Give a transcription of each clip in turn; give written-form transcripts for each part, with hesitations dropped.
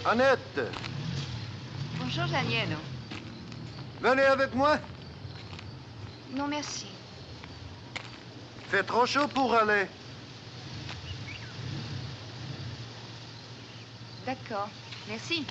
Annette! Bonjour, Danielo. Venez avec moi. Non, merci. Fait trop chaud pour aller. D'accord, merci.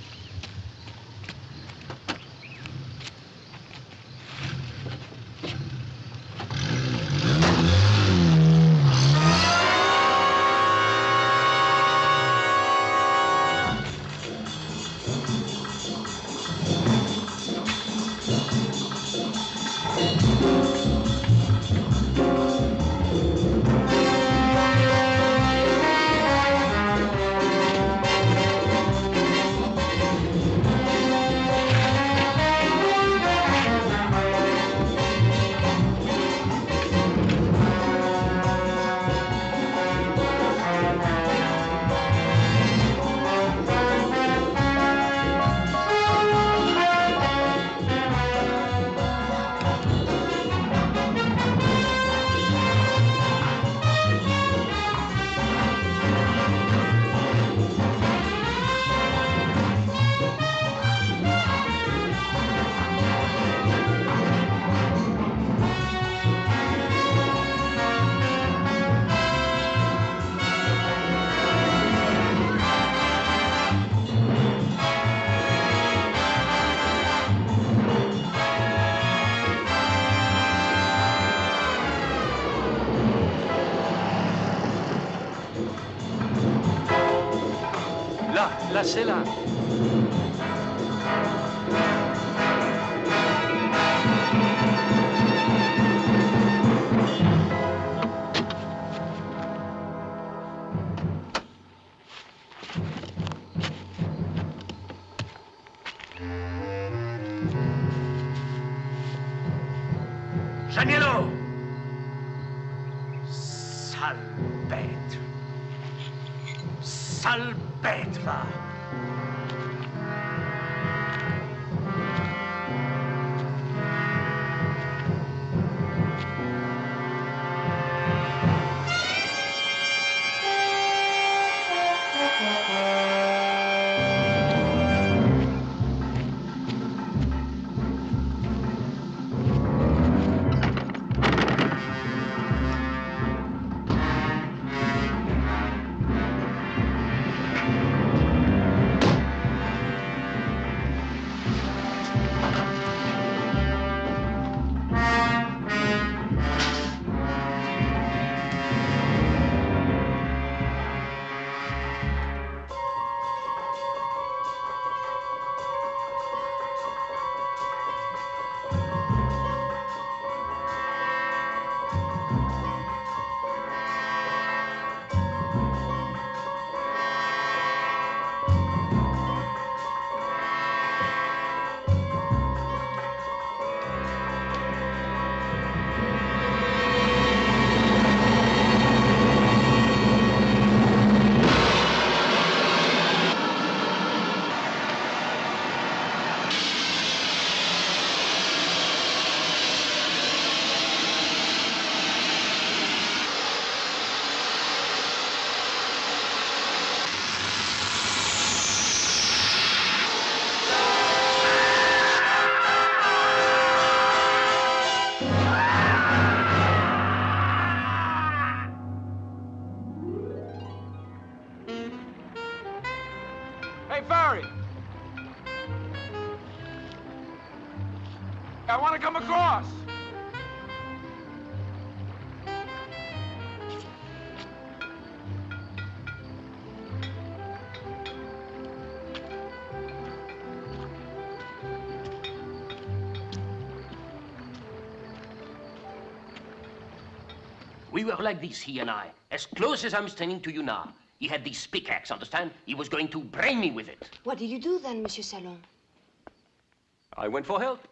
Là, c'est là. Danielo! Sale bête. Sale bête, va. Hey, Barry! I want to come across. We were like this, he and I, as close as I'm standing to you now. He had this pickaxe, understand? He was going to brain me with it. What did you do then, Monsieur Salon? I went for help.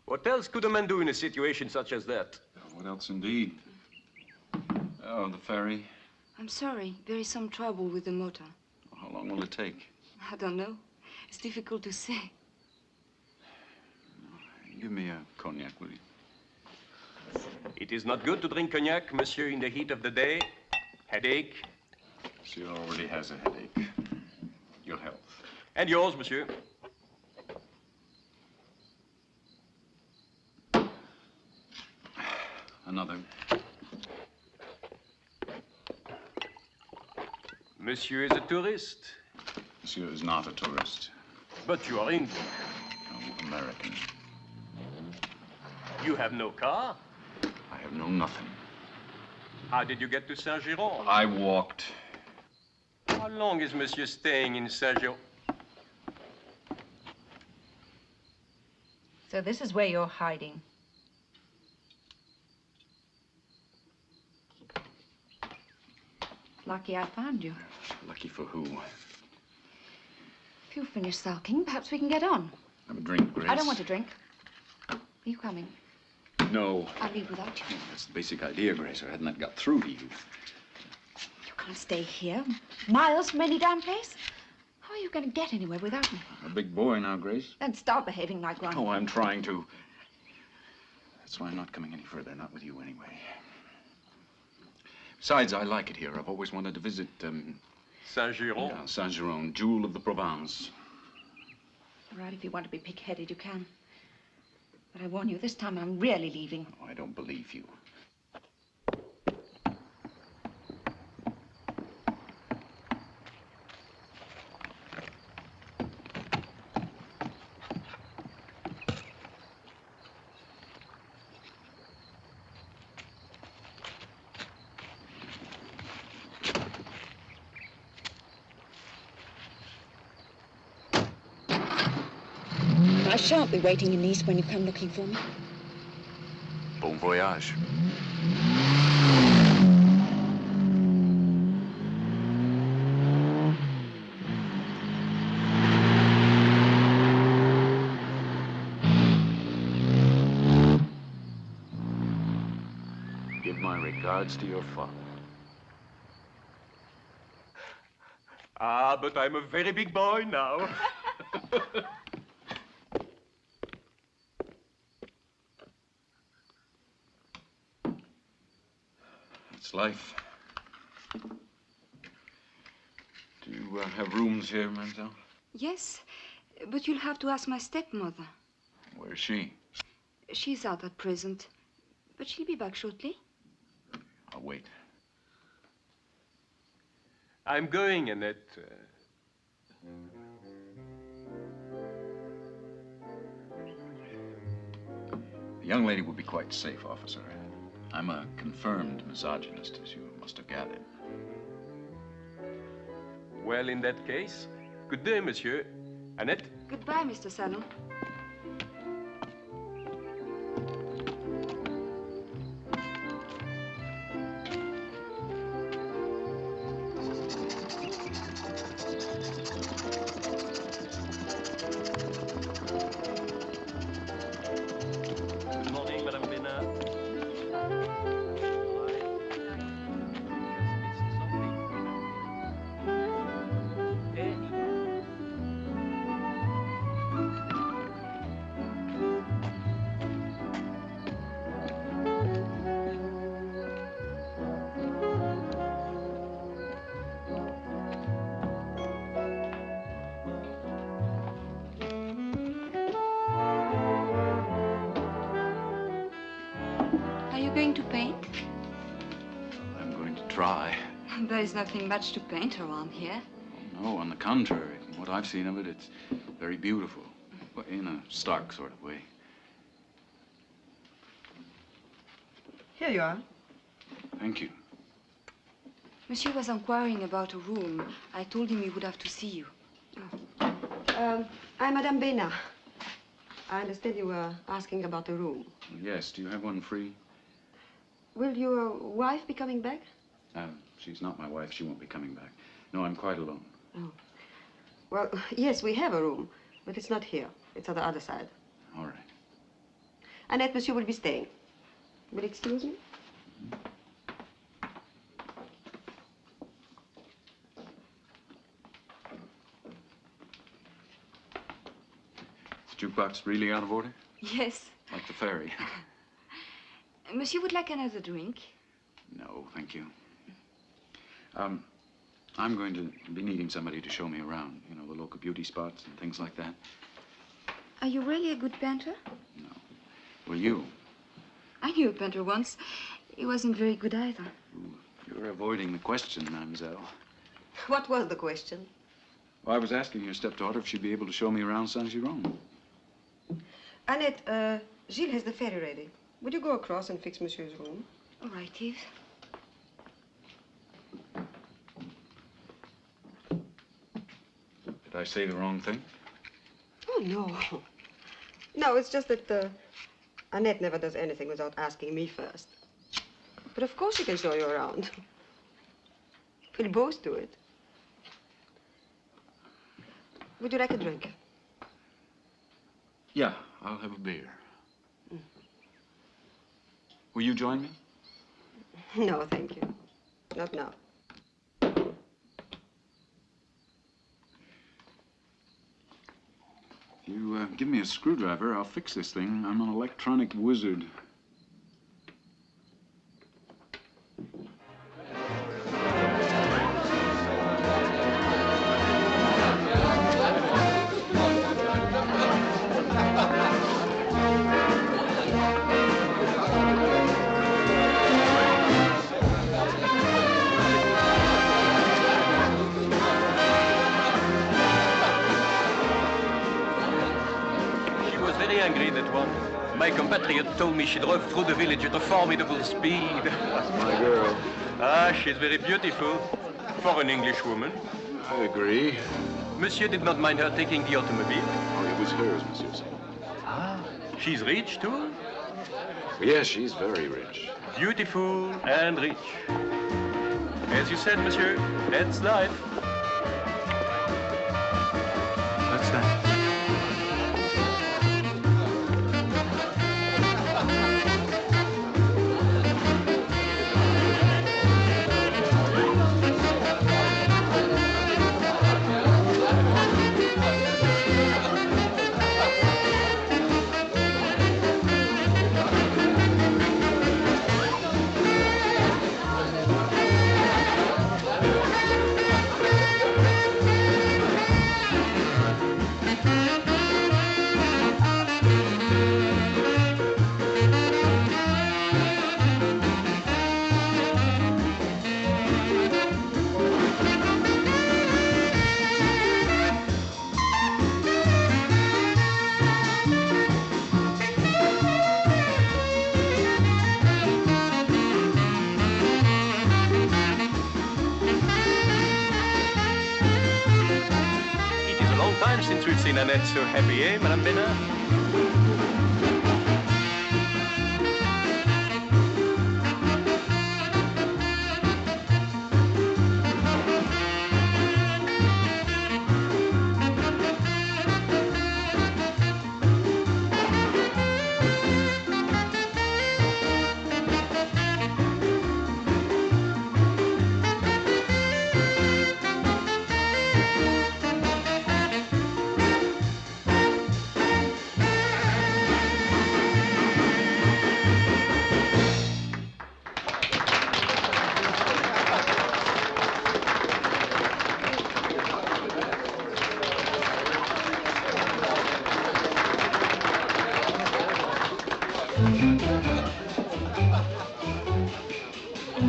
What else could a man do in a situation such as that? What else indeed? Oh, the ferry. I'm sorry. There is some trouble with the motor. How long will it take? I don't know. It's difficult to say. Give me a cognac, will you? It is not good to drink cognac, monsieur, in the heat of the day. Headache. She already has a headache. Your health. And yours, monsieur. Another. Monsieur is a tourist. Monsieur is not a tourist. But you are English. No, American. You have no car. I have no nothing. How did you get to Saint-Giron? I walked. How long is monsieur staying in Saint-Giron? So this is where you're hiding. Lucky I found you. Lucky for who? If you finish sulking, perhaps we can get on. Have a drink, Grace. I don't want a drink. Are you coming? No. I'll leave without you. That's the basic idea, Grace. Or hadn't that got through to you? You can't stay here, miles from any damn place. How are you going to get anywhere without me? I'm a big boy now, Grace. Then start behaving like one. Oh, I'm trying to. That's why I'm not coming any further. Not with you, anyway. Besides, I like it here. I've always wanted to visit, Saint-Giron? Yeah, Saint-Giron, jewel of the Provence. All right, if you want to be pig-headed, you can. But I warn you, this time I'm really leaving. Oh, I don't believe you. I shan't be waiting in Nice when you come looking for me. Bon voyage. Give my regards to your father. Ah, but I'm a very big boy now. It's life. Do you have rooms here, mademoiselle? Yes, but you'll have to ask my stepmother. Where's she? She's out at present, but she'll be back shortly. I'll wait. I'm going, Annette. The young lady will be quite safe, officer. I'm a confirmed misogynist, as you must have gathered. Well, in that case, good day, monsieur. Annette? Goodbye, Mr. Salon. Good morning, Madame Bénard. Are you going to paint? I'm going to try. There is nothing much to paint around here. No, on the contrary. From what I've seen of it, it's very beautiful. But in a stark sort of way. Here you are. Thank you. Monsieur was inquiring about a room. I told him he would have to see you. I'm Madame Bena. I understand you were asking about a room. Yes, do you have one free? Will your wife be coming back? She's not my wife. She won't be coming back. No, I'm quite alone. Oh. Well, yes, we have a room, but it's not here. It's on the other side. All right. Annette, Monsieur will be staying. Will you excuse me? Is the jukebox really out of order? Yes. Like the ferry? Monsieur would like another drink? No, thank you. I'm going to be needing somebody to show me around. You know, the local beauty spots and things like that. Are you really a good painter? No. Well, you? I knew a painter once. He wasn't very good either. Ooh, you're avoiding the question, mademoiselle. What was the question? Well, I was asking your stepdaughter if she'd be able to show me around Saint-Giron. Annette, Gilles has the ferry ready. Would you go across and fix Monsieur's room? All right, Eve. Did I say the wrong thing? Oh, no. No, it's just that Annette never does anything without asking me first. But of course she can show you around. We'll both do it. Would you like a drink? Yeah, I'll have a beer. Will you join me? No, thank you. Not now. If you give me a screwdriver, I'll fix this thing. I'm an electronic wizard. My compatriot told me she drove through the village at a formidable speed. That's my girl. Ah, she's very beautiful for an Englishwoman. I agree. Monsieur did not mind her taking the automobile. Oh, it was hers, Monsieur. Ah, she's rich, too? Yes, she's very rich. Beautiful and rich. As you said, monsieur, that's life. What's that? Since we've seen Annette so happy, eh, Madame Bénard?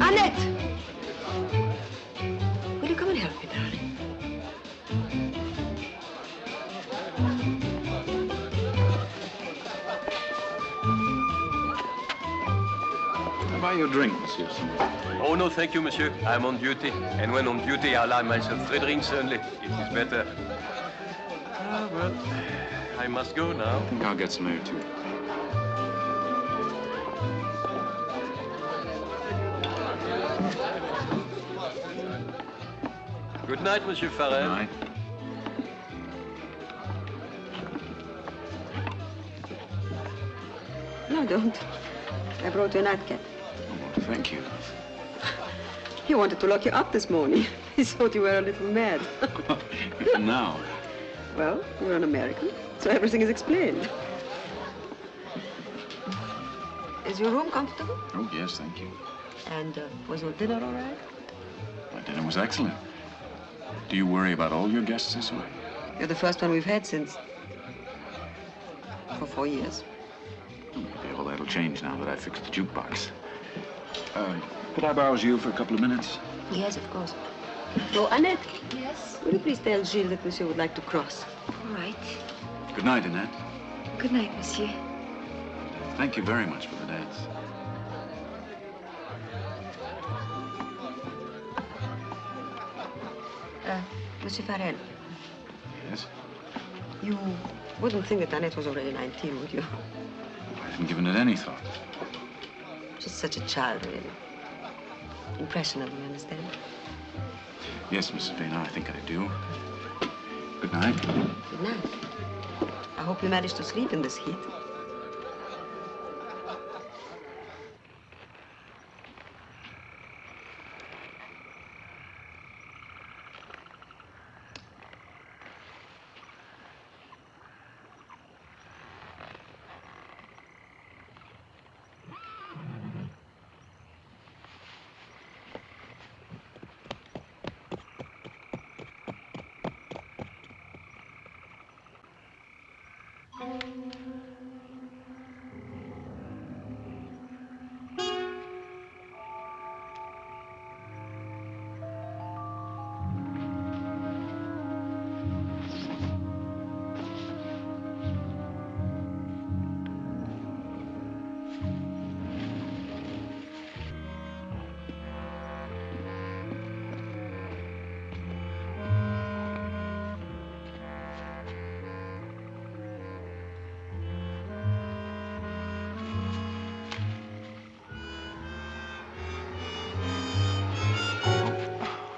Annette! Will you come and help me, darling? I'll buy you a drink, Monsieur. Oh, no, thank you, monsieur. I'm on duty. And when on duty, I allow myself 3 drinks only. It is better. Ah, well, I must go now. I think I'll get some air, too. Good night, Monsieur Farrell. Good night. No, don't. I brought you a nightcap. Oh, thank you. He wanted to lock you up this morning. He thought you were a little mad. Now? Well, you're an American, so everything is explained. Is your room comfortable? Oh, yes, thank you. And was your dinner all right? My dinner was excellent. Do you worry about all your guests this way? You're the first one we've had since... for 4 years. Maybe all that'll change now that I fixed the jukebox. Could I borrow you for a couple of minutes? Yes, of course. Oh, Annette, Yes? will you please tell Gilles that Monsieur would like to cross? All right. Good night, Annette. Good night, Monsieur. Thank you very much for the dance. Monsieur Farrell, Yes? you wouldn't think that Annette was already 19, would you? I haven't given it any thought. She's such a child, really. Impressionable, you understand? Yes, Mrs. Vena, I think I do. Good night. Good night. I hope you managed to sleep in this heat.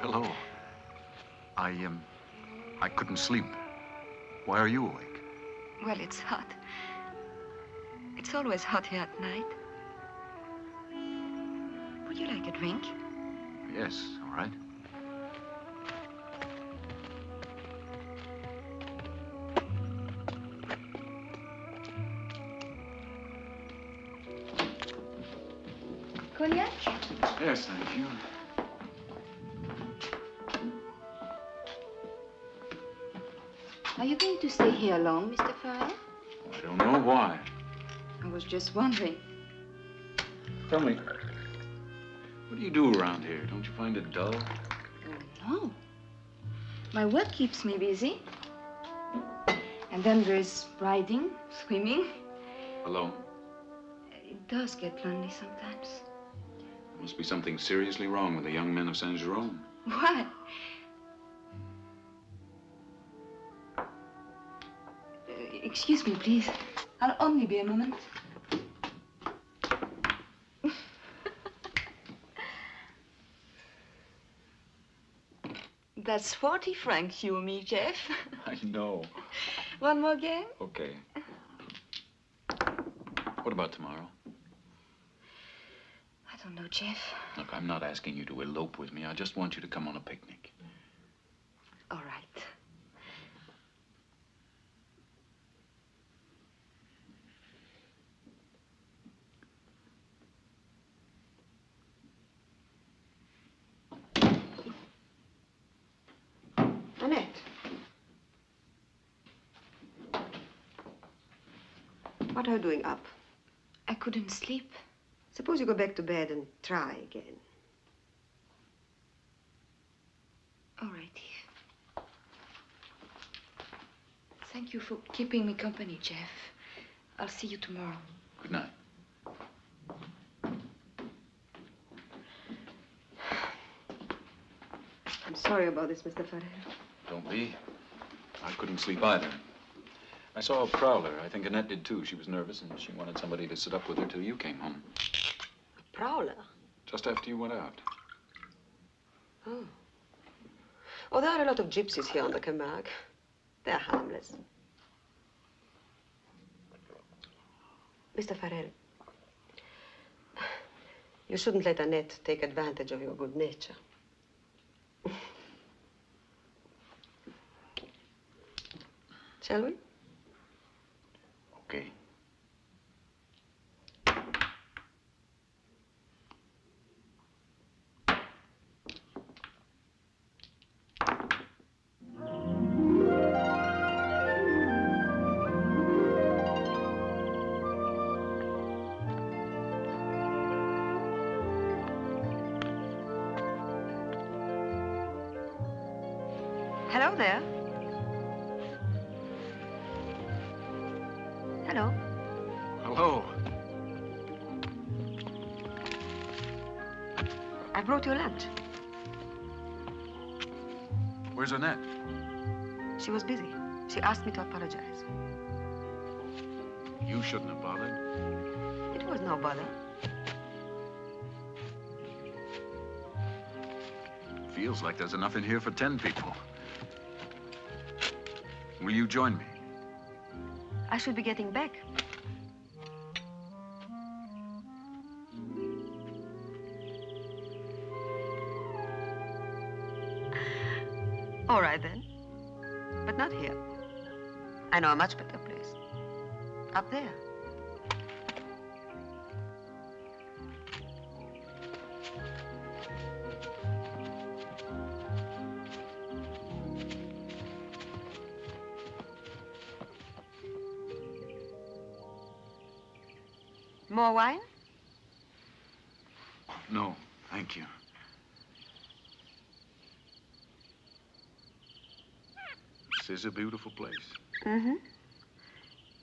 Hello. I couldn't sleep. Why are you awake? Well, it's hot. It's always hot here at night. Would you like a drink? Yes, all right. Cognac? Yes, thank you. Are you going to stay here long, Mr. Farrell? I don't know why. I was just wondering. Tell me, what do you do around here? Don't you find it dull? Oh, no. My work keeps me busy. And then there's riding, swimming. Alone? It does get lonely sometimes. There must be something seriously wrong with the young men of Saint Jerome. Why? Excuse me, please. I'll only be a moment. That's 40 francs, you and me, Jeff. I know. One more game? Okay. What about tomorrow? I don't know, Jeff. Look, I'm not asking you to elope with me. I just want you to come on a picnic. All right. Annette. What are you doing up? I couldn't sleep. Suppose you go back to bed and try again. All right, Eve. Thank you for keeping me company, Jeff. I'll see you tomorrow. Good night. I'm sorry about this, Mr. Farrell. Don't be. I couldn't sleep either. I saw a prowler. I think Annette did too. She was nervous and she wanted somebody to sit up with her till you came home. A prowler? Just after you went out. Oh. Oh, there are a lot of gypsies here on the Camargue. They're harmless. Mr. Farrell, you shouldn't let Annette take advantage of your good nature. Shall we? Okay. Hello there. Hello. Hello. I brought you lunch. Where's Annette? She was busy. She asked me to apologize. You shouldn't have bothered. It was no bother. Feels like there's enough in here for 10 people. Will you join me? I should be getting back. All right, then. But not here. I know a much better place. Up there. More wine? No, thank you. This is a beautiful place. Mm-hmm.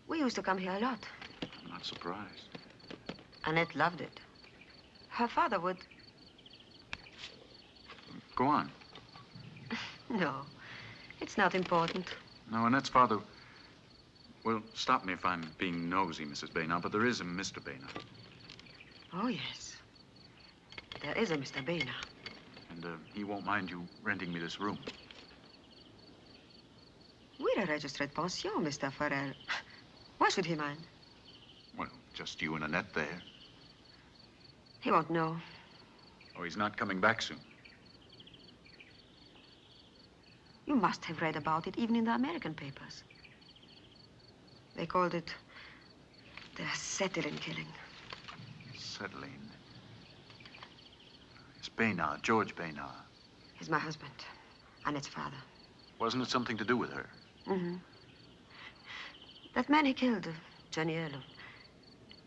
We used to come here a lot. I'm not surprised. Annette loved it. Her father would... Go on. No, it's not important. No, Annette's father... Well, stop me if I'm being nosy, Mrs. Baynard, but there is a Mr. Baynard. Oh, yes. There is a Mr. Baynard. And he won't mind you renting me this room. We're a registered pension, Mr. Farrell. Why should he mind? Well, just you and Annette there. He won't know. Oh, he's not coming back soon. You must have read about it, even in the American papers. They called it the acetylene killing. Acetylene. It's Baynard, George Baynard. He's my husband, Annette's father. Wasn't it something to do with her? Mm-hmm. That man he killed, Gianniello,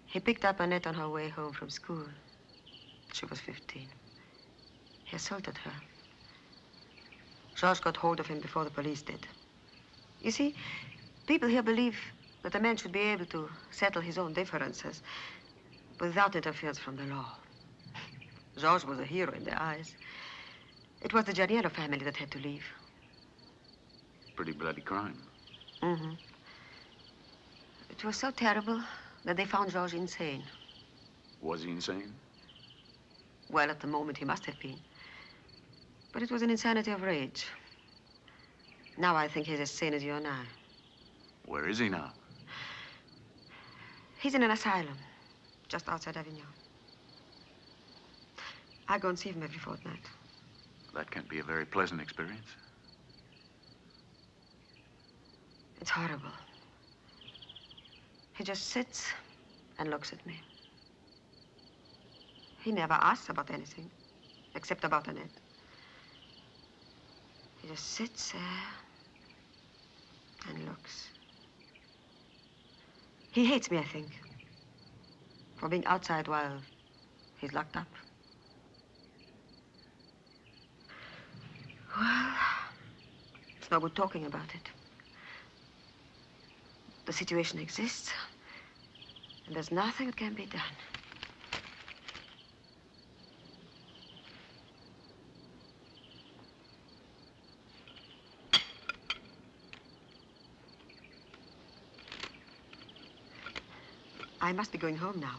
he picked up Annette on her way home from school. She was 15. He assaulted her. Georges got hold of him before the police did. You see, people here believe that a man should be able to settle his own differences without interference from the law. Georges was a hero in their eyes. It was the Gianniello family that had to leave. Pretty bloody crime. Mm-hmm. It was so terrible that they found Georges insane. Was he insane? Well, at the moment, he must have been. But it was an insanity of rage. Now I think he's as sane as you and I. Where is he now? He's in an asylum, just outside Avignon. I go and see him every fortnight. That can't be a very pleasant experience. It's horrible. He just sits and looks at me. He never asks about anything, except about Annette. He just sits there and looks. He hates me, I think, for being outside while he's locked up. Well, it's no good talking about it. The situation exists, and there's nothing that can be done. I must be going home now.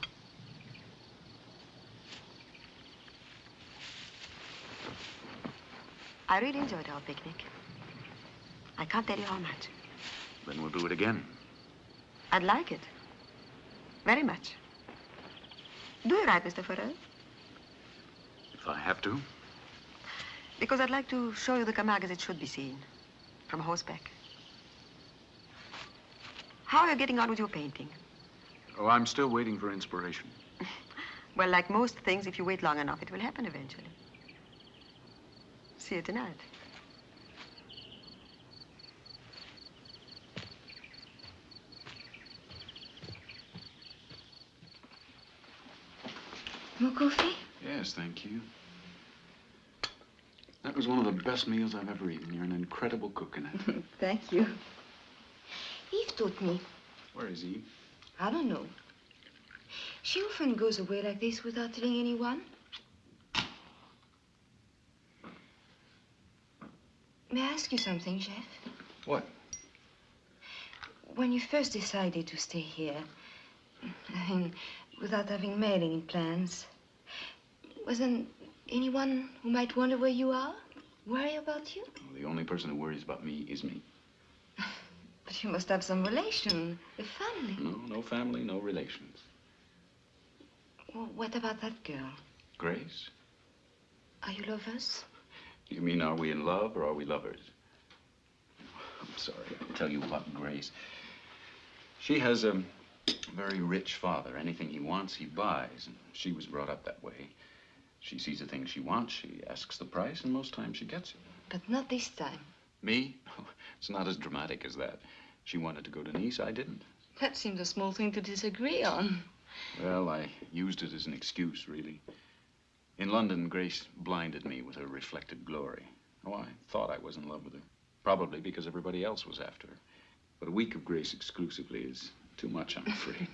I really enjoyed our picnic. I can't tell you how much. Then we'll do it again. I'd like it. Very much. Do you right, Mr. Farrell? If I have to. Because I'd like to show you the Camargue as it should be seen, from horseback. How are you getting on with your painting? Oh, I'm still waiting for inspiration. Well, like most things, if you wait long enough, it will happen eventually. See you tonight. More coffee? Yes, thank you. That was one of the best meals I've ever eaten. You're an incredible cook, Annette. Thank you. Eve taught me. Where is Eve? I don't know. She often goes away like this without telling anyone. May I ask you something, Chef? What? When you first decided to stay here, I mean, without having made any plans, wasn't anyone who might wonder where you are? Worry about you? Well, the only person who worries about me is me. But you must have some relation, a family. No, no family, no relations. Well, what about that girl? Grace? Are you lovers? You mean, are we in love or are we lovers? I'm sorry, I'll tell you about Grace. She has a very rich father. Anything he wants, he buys. And she was brought up that way. She sees a thing she wants, she asks the price, and most times she gets it. But not this time. Me? It's not as dramatic as that. She wanted to go to Nice, I didn't. That seems a small thing to disagree on. Well, I used it as an excuse, really. In London, Grace blinded me with her reflected glory. Oh, I thought I was in love with her. Probably because everybody else was after her. But a week of Grace exclusively is too much, I'm afraid.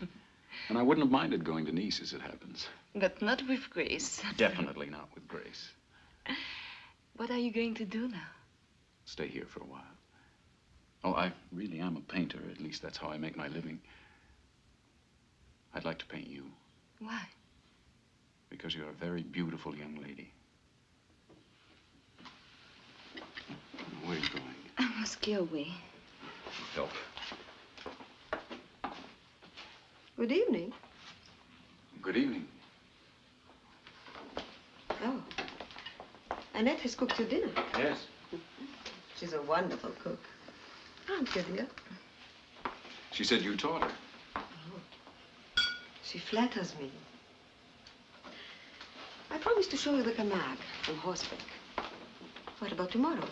And I wouldn't have minded going to Nice, as it happens. But not with Grace. Definitely not with Grace. What are you going to do now? Stay here for a while. Oh, I really am a painter. At least that's how I make my living. I'd like to paint you. Why? Because you're a very beautiful young lady. Where are you going? I must go away. Help. Good evening. Good evening. Oh. Annette has cooked your dinner. Yes. She's a wonderful cook. Aren't you, dear? She said you taught her. She flatters me. I promised to show you the Camargue from horseback. What about tomorrow?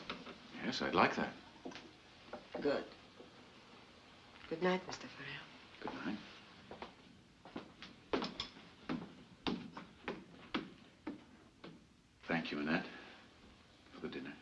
Yes, I'd like that. Good. Good night, Mr. Farrell. Good night. Thank you, Annette, for the dinner.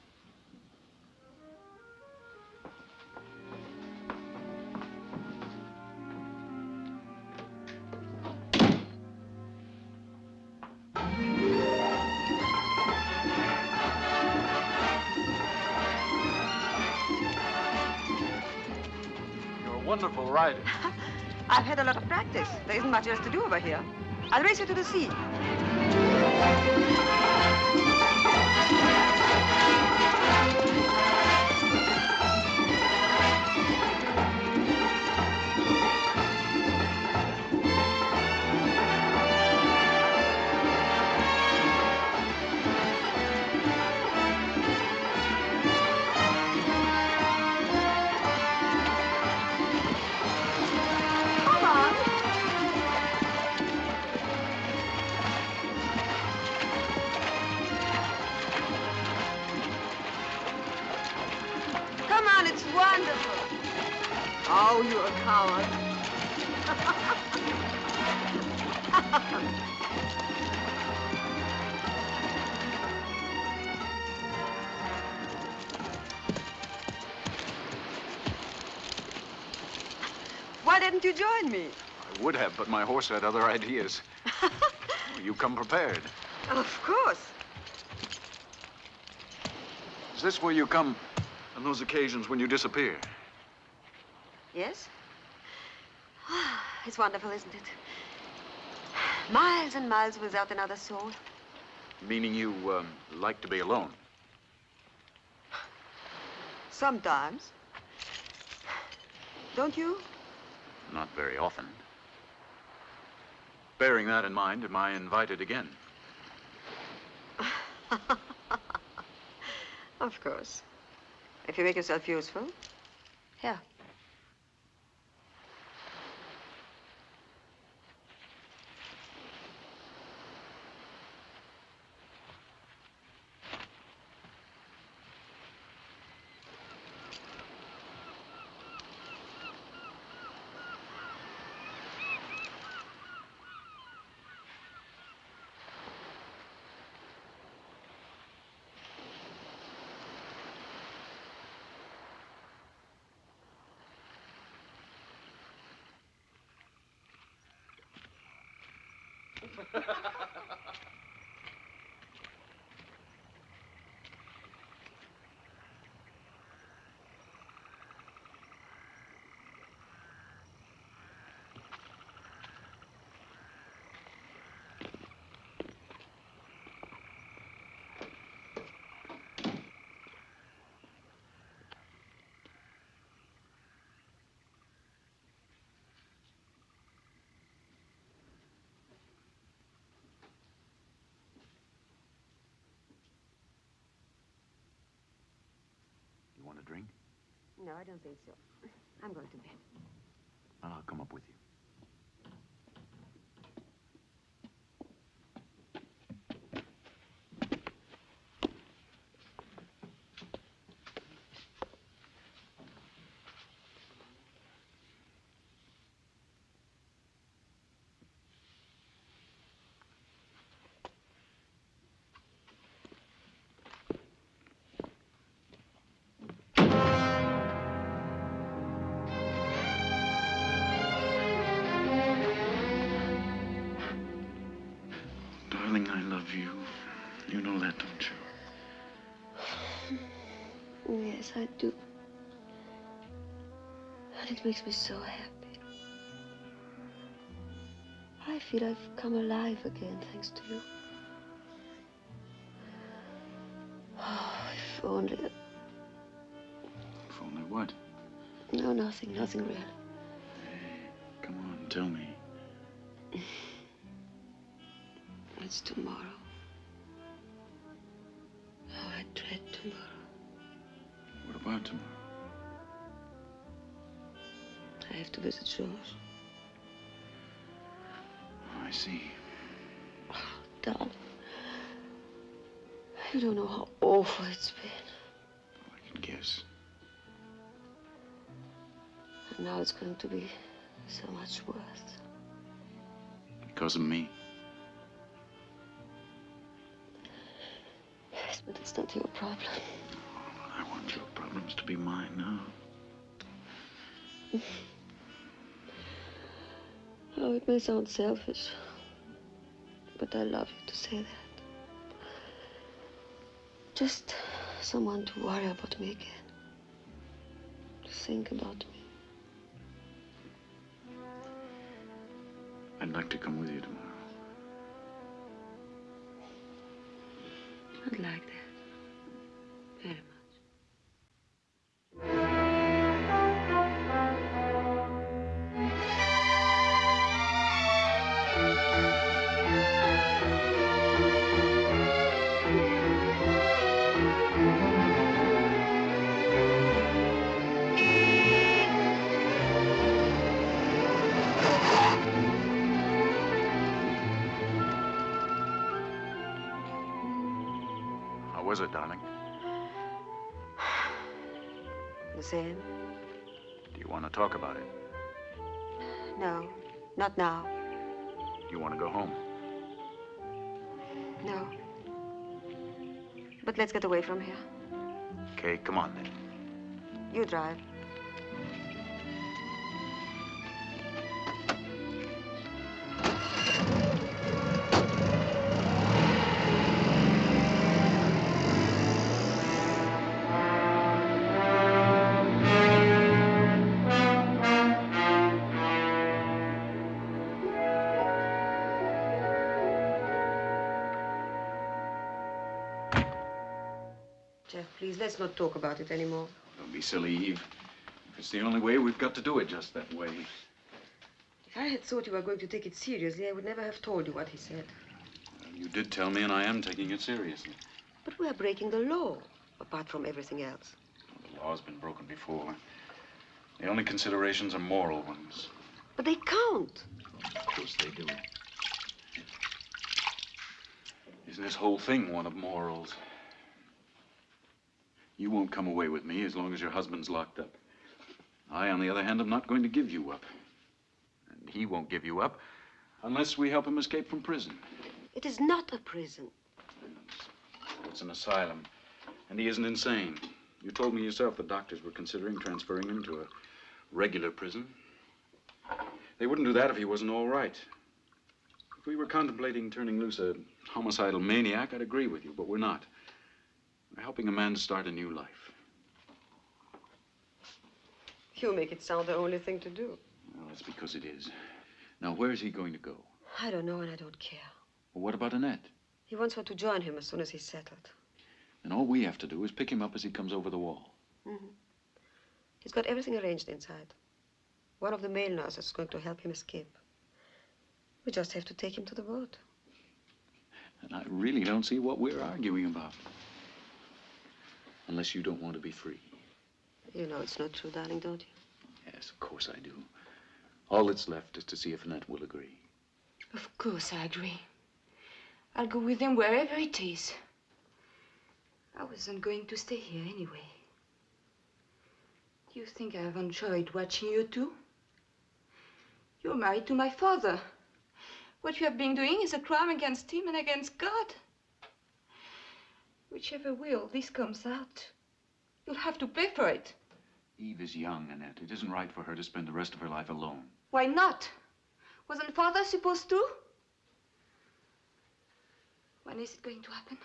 You're a wonderful rider. I've had a lot of practice. There isn't much else to do over here. I'll race you to the sea. Come on, it's wonderful. Oh, you're a coward. Why didn't you join me? I would have, but my horse had other ideas. You come prepared. Of course. Is this where you come on those occasions when you disappear? Yes? It's wonderful, isn't it? Miles and miles without another soul. Meaning you like to be alone? Sometimes. Don't you? Not very often. Bearing that in mind, am I invited again? Of course. If you make yourself useful. Here. You want a drink? No, I don't think so. I'm going to bed. Well, I'll come up with you. Darling, I love you. You know that, don't you? Yes, I do. And it makes me so happy. I feel I've come alive again, thanks to you. Oh, if only... If only what? No, nothing real. Hey, come on, tell me. It's tomorrow. Oh, I dread tomorrow. What about tomorrow? I have to visit George. I see. Oh, darling. You don't know how awful it's been. Well, I can guess. And now it's going to be so much worse. Because of me? Yes, but it's not your problem. I want your problems to be mine now. Oh, it may sound selfish, but I love you to say that. Just someone to worry about me again. To think about me. I'd like to come with you tomorrow. I'd like that. Very much. How was it, darling? The same? Do you want to talk about it? No, not now. Do you want to go home? No. But let's get away from here. Okay, come on then. You drive. Jeff, please, let's not talk about it anymore. Don't be silly, Eve. If it's the only way, we've got to do it just that way. If I had thought you were going to take it seriously, I would never have told you what he said. Well, you did tell me, and I am taking it seriously. But we are breaking the law, apart from everything else. The law's been broken before. The only considerations are moral ones. But they count. Of course they do. Isn't this whole thing one of morals? You won't come away with me as long as your husband's locked up. I, on the other hand, am not going to give you up. And he won't give you up unless we help him escape from prison. It is not a prison. It's an asylum. And he isn't insane. You told me yourself the doctors were considering transferring him to a regular prison. They wouldn't do that if he wasn't all right. If we were contemplating turning loose a homicidal maniac, I'd agree with you, but we're not. We're helping a man to start a new life. You make it sound the only thing to do. Well, that's because it is. Now, where is he going to go? I don't know, and I don't care. Well, what about Annette? He wants her to join him as soon as he's settled. And all we have to do is pick him up as he comes over the wall. Mm-hmm. He's got everything arranged inside. One of the male nurses is going to help him escape. We just have to take him to the boat. And I really don't see what we're arguing about. Unless you don't want to be free. You know it's not true, darling, don't you? Yes, of course I do. All that's left is to see if Annette will agree. Of course I agree. I'll go with him wherever it is. I wasn't going to stay here anyway. Do you think I've enjoyed watching you two? You're married to my father. What you have been doing is a crime against him and against God. Whichever way all this comes out, you'll have to pay for it. Eve is young, Annette. It isn't right for her to spend the rest of her life alone. Why not? Wasn't father supposed to? When is it going to happen?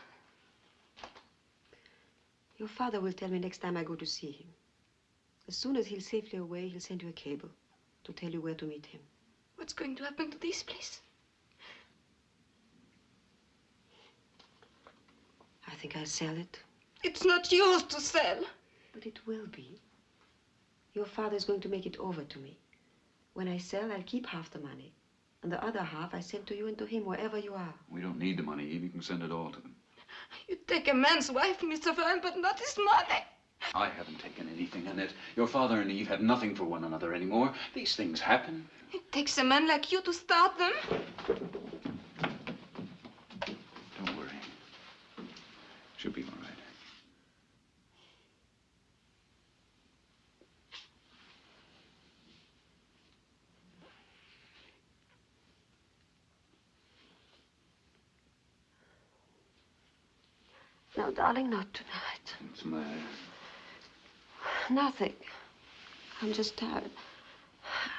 Your father will tell me next time I go to see him. As soon as he's safely away, he'll send you a cable to tell you where to meet him. What's going to happen to this place? I think I'll sell it. It's not yours to sell. But it will be. Your father's going to make it over to me. When I sell, I'll keep half the money. And the other half I send to you and to him, wherever you are. We don't need the money, Eve. You can send it all to them. You take a man's wife, Mr. Verne, but not his money. I haven't taken anything, Annette. Your father and Eve have nothing for one another anymore. These things happen. It takes a man like you to start them. Don't worry. She'll be all right. No, darling, not tonight. What's the matter? Nothing. I'm just tired.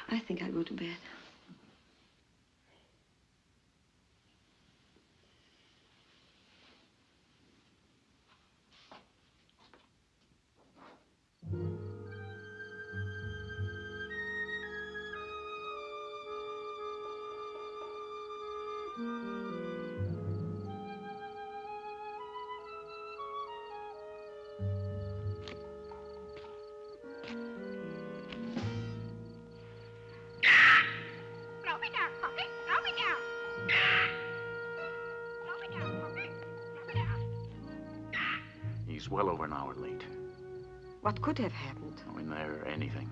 I think I'll go to bed. He's well over an hour late. What could have happened? Oh, in there, anything.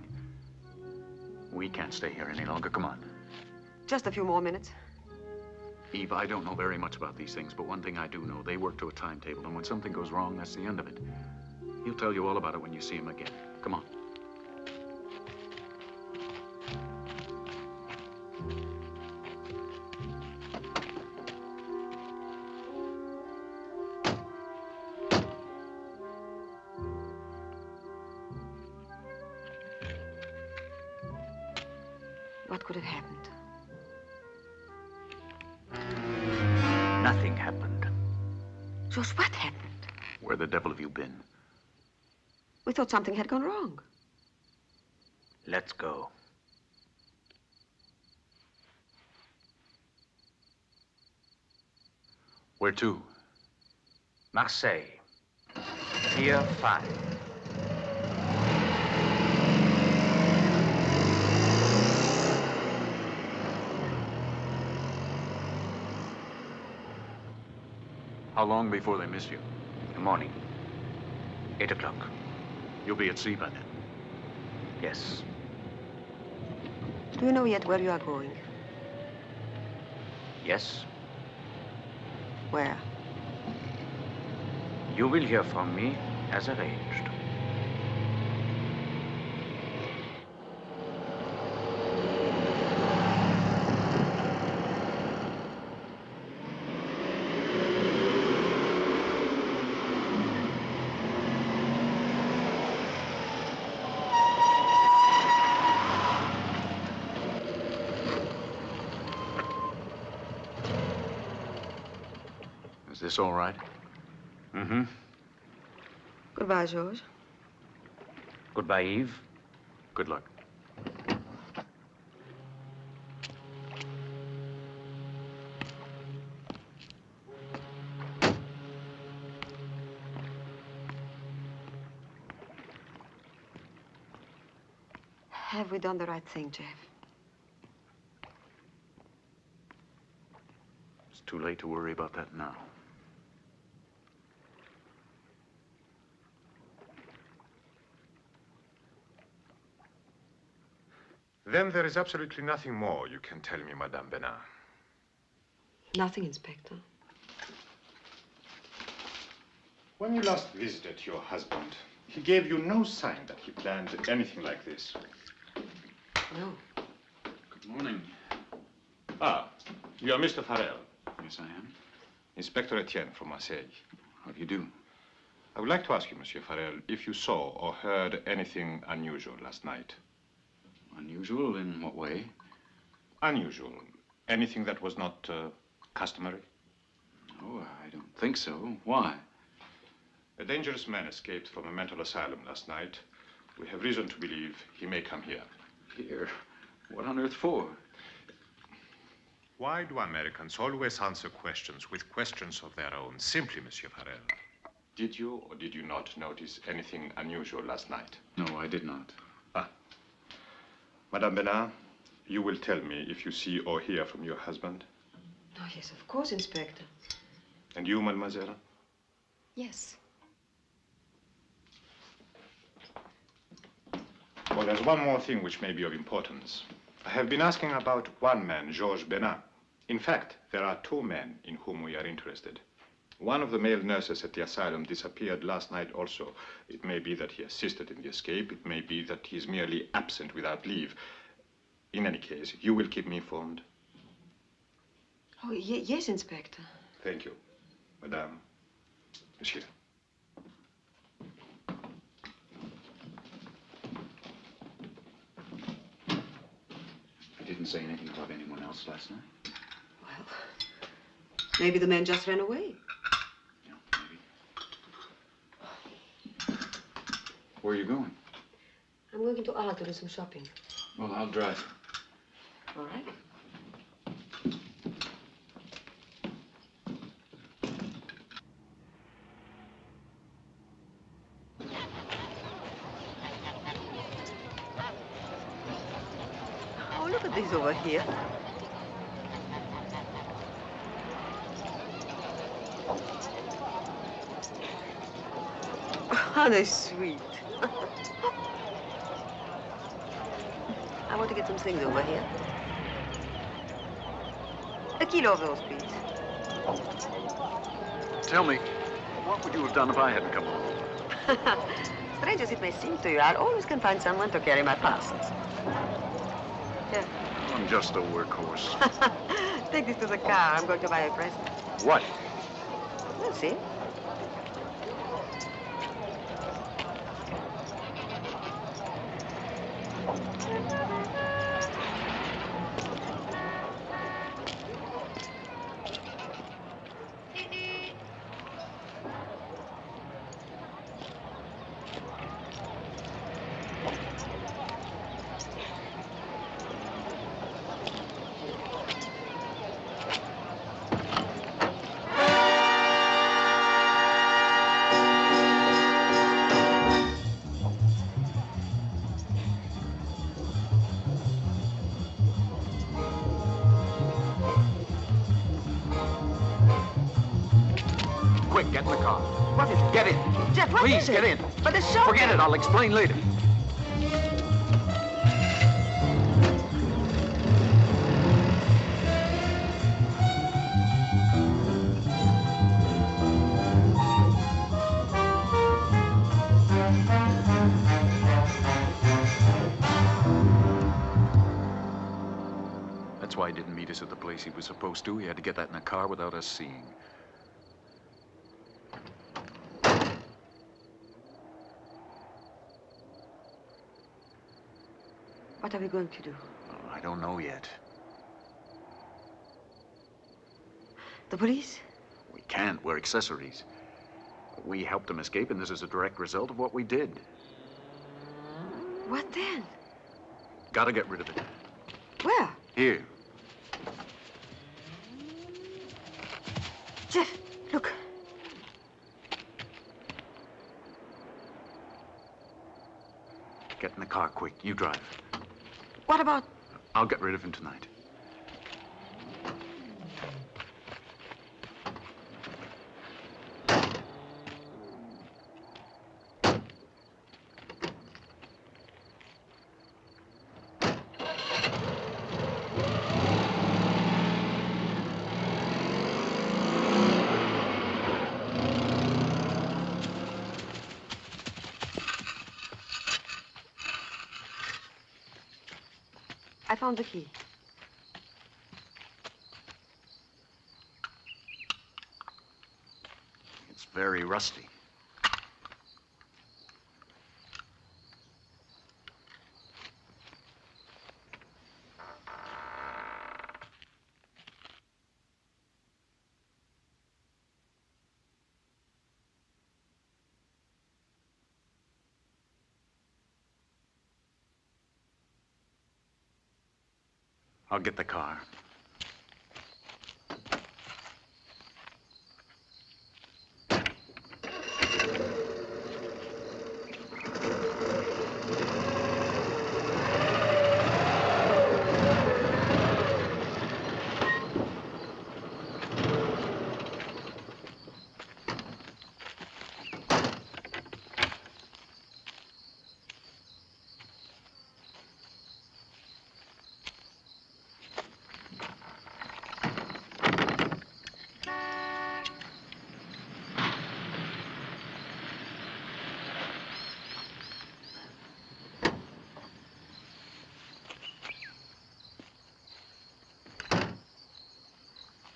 We can't stay here any longer. Come on. Just a few more minutes. Eve, I don't know very much about these things, but one thing I do know, they work to a timetable, and when something goes wrong, that's the end of it. He'll tell you all about it when you see him again. Come on. What could have happened? Nothing happened. Just what happened? Where the devil have you been? We thought something had gone wrong. Let's go. Where to? Marseille. Pier 5. How long before they miss you? Good morning. 8 o'clock. You'll be at sea by then. Yes. Do you know yet where you are going? Yes. Where? You will hear from me as arranged. Is this all right? Mm-hmm. Goodbye, George. Goodbye, Eve. Good luck. Have we done the right thing, Jeff? It's too late to worry about that now. Then there is absolutely nothing more you can tell me, Madame Benard. Nothing, Inspector. When you last visited your husband, he gave you no sign that he planned anything like this. No. Good morning. Ah, you are Mr. Farrell. Yes, I am. Inspector Etienne from Marseille. How do you do? I would like to ask you, Monsieur Farrell, if you saw or heard anything unusual last night. Unusual in what way? Unusual. Anything that was not customary? Oh, I don't think so. Why? A dangerous man escaped from a mental asylum last night. We have reason to believe he may come here. Here? What on earth for? Why do Americans always answer questions with questions of their own? Simply, Monsieur Farrell. Did you or did you not notice anything unusual last night? No, I did not. Ah. Madame Benard, you will tell me if you see or hear from your husband. Oh, yes, of course, Inspector. And you, mademoiselle? Yes. Well, there's one more thing which may be of importance. I have been asking about one man, Georges Benard. In fact, there are two men in whom we are interested. One of the male nurses at the asylum disappeared last night also. It may be that he assisted in the escape. It may be that he is merely absent without leave. In any case, you will keep me informed. Oh, yes, Inspector. Thank you, Madame. Monsieur. I didn't say anything about anyone else last night. Well, maybe the man just ran away. Yeah, maybe. Where are you going? I'm going to Arles to do some shopping. Well, I'll drive. All right. Oh, look at these over here. Oh, they're sweet. I want to get some things over here. A kilo of those, please. Tell me, what would you have done if I hadn't come along? Strange as it may seem to you, I always can find someone to carry my parcels. Here. I'm just a workhorse. Take this to the car. I'm going to buy a present. What? We'll see. Quick, get in the car. What is it? Get in. Jeff, what Please, is it? get in. But the shop... Forget it. I'll explain later. That's why he didn't meet us at the place he was supposed to. He had to get that in a car without us seeing. What are we going to do? Oh, I don't know yet. The police? We can't can't. We're accessories. We helped him escape, and this is a direct result of what we did. What then? Gotta get rid of it. Where? Here. Jeff, look. Get in the car quick. You drive. What about... I'll get rid of him tonight. I found the key. It's very rusty. I'll get the car.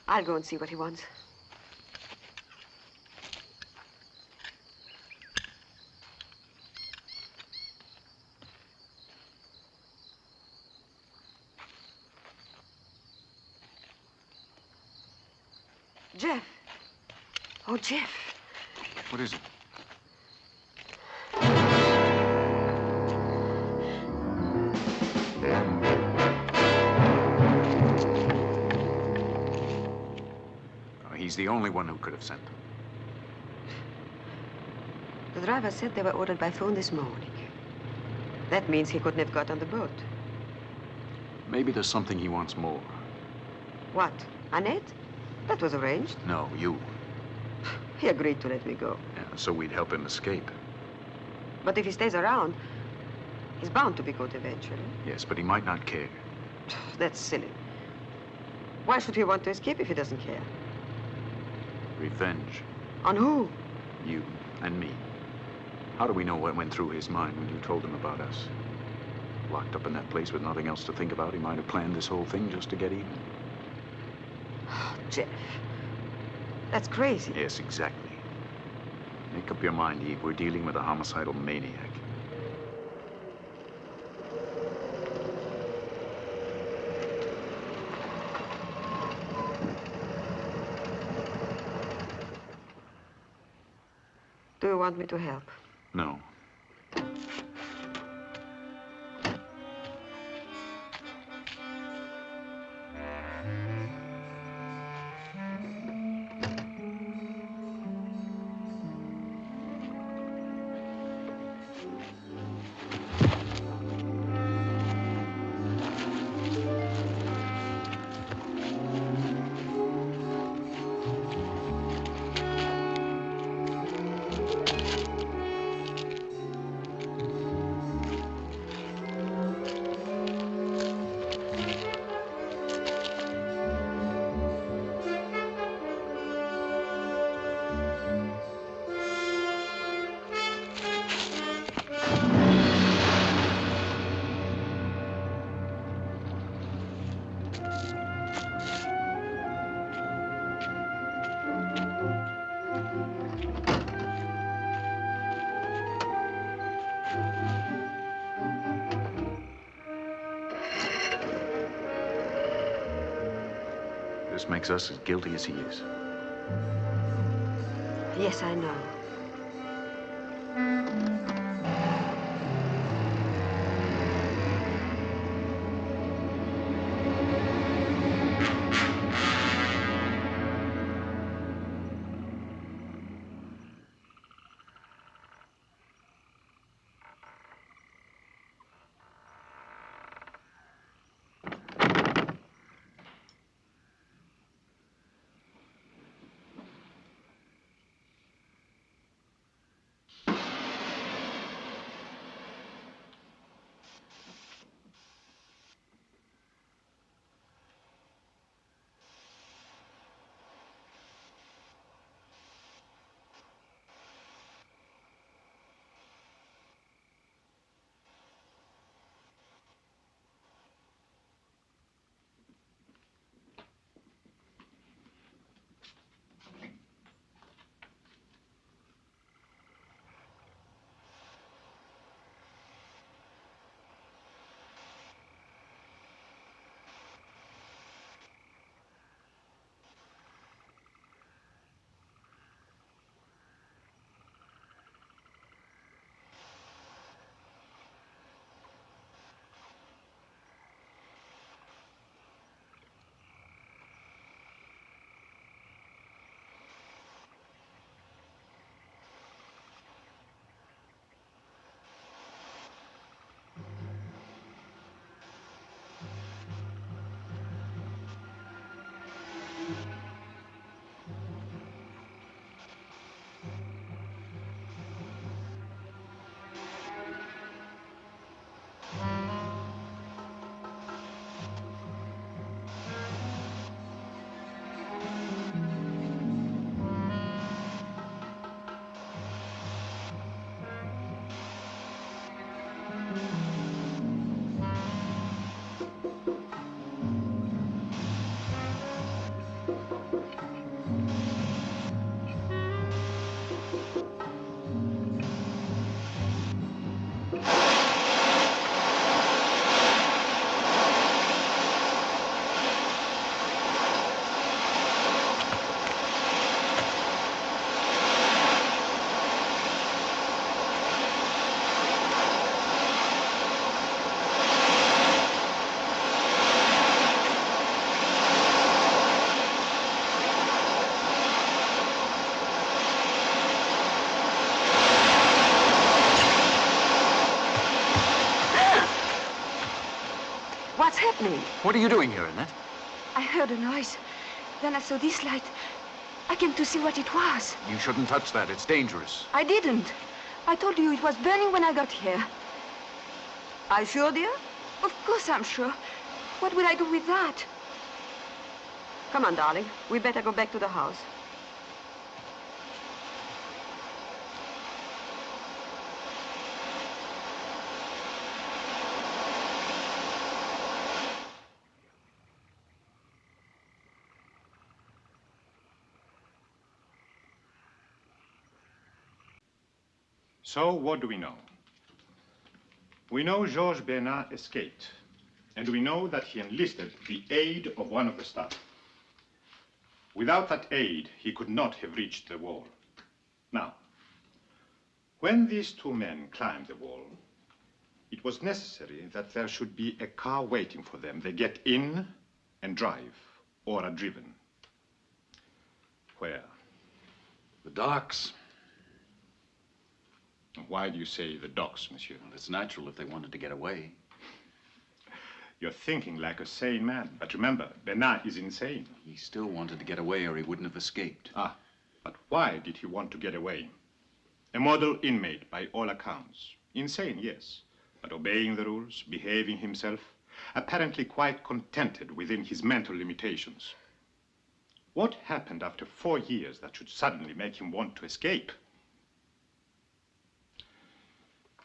I'll go and see what he wants. Jeff. Oh, Jeff. What is it? He's the only one who could have sent them. The driver said they were ordered by phone this morning. That means he couldn't have got on the boat. Maybe there's something he wants more. What? Annette? That was arranged. No, you. He agreed to let me go. Yeah, so we'd help him escape. But if he stays around, he's bound to be caught eventually. Yes, but he might not care. That's silly. Why should he want to escape if he doesn't care? Revenge. On who? You and me. How do we know what went through his mind when you told him about us? Locked up in that place with nothing else to think about, he might have planned this whole thing just to get even. Oh, Jeff. That's crazy. Yes, exactly. Make up your mind, Eve. We're dealing with a homicidal maniac. Do you want me to help? No. This makes us as guilty as he is. Yes, I know. What's happening? What are you doing here, Annette? I heard a noise. Then I saw this light. I came to see what it was. You shouldn't touch that. It's dangerous. I didn't. I told you it was burning when I got here. Are you sure, dear? Of course I'm sure. What will I do with that? Come on, darling. We better go back to the house. So, what do we know? We know Georges Bernard escaped, and we know that he enlisted the aid of one of the staff. Without that aid, he could not have reached the wall. Now, when these two men climbed the wall, it was necessary that there should be a car waiting for them. They get in and drive, or are driven. Where? The docks. Why do you say the docks, monsieur? Well, it's natural if they wanted to get away. You're thinking like a sane man. But remember, Bernard is insane. He still wanted to get away or he wouldn't have escaped. Ah, but why did he want to get away? A model inmate by all accounts. Insane, yes, but obeying the rules, behaving himself, apparently quite contented within his mental limitations. What happened after 4 years that should suddenly make him want to escape?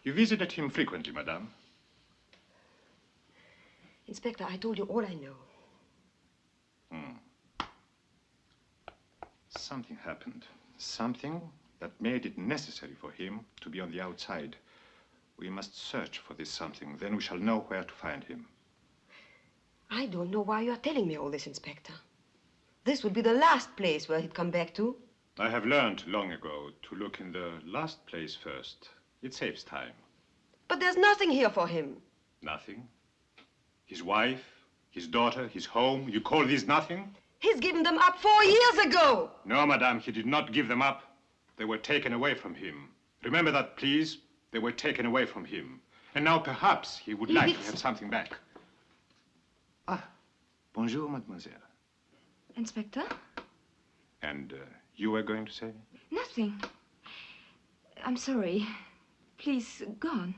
You visited him frequently, madame. Inspector, I told you all I know. Something happened. Something that made it necessary for him to be on the outside. We must search for this something. Then we shall know where to find him. I don't know why you are telling me all this, Inspector. This would be the last place where he'd come back to. I have learned long ago to look in the last place first. It saves time. But there's nothing here for him. Nothing? His wife, his daughter, his home, you call these nothing? He's given them up 4 years ago. No, madame, he did not give them up. They were taken away from him. Remember that, please. They were taken away from him. And now perhaps he would like to have something back. Ah, bonjour, mademoiselle. Inspector? And you were going to say? Nothing. I'm sorry. Please, go on.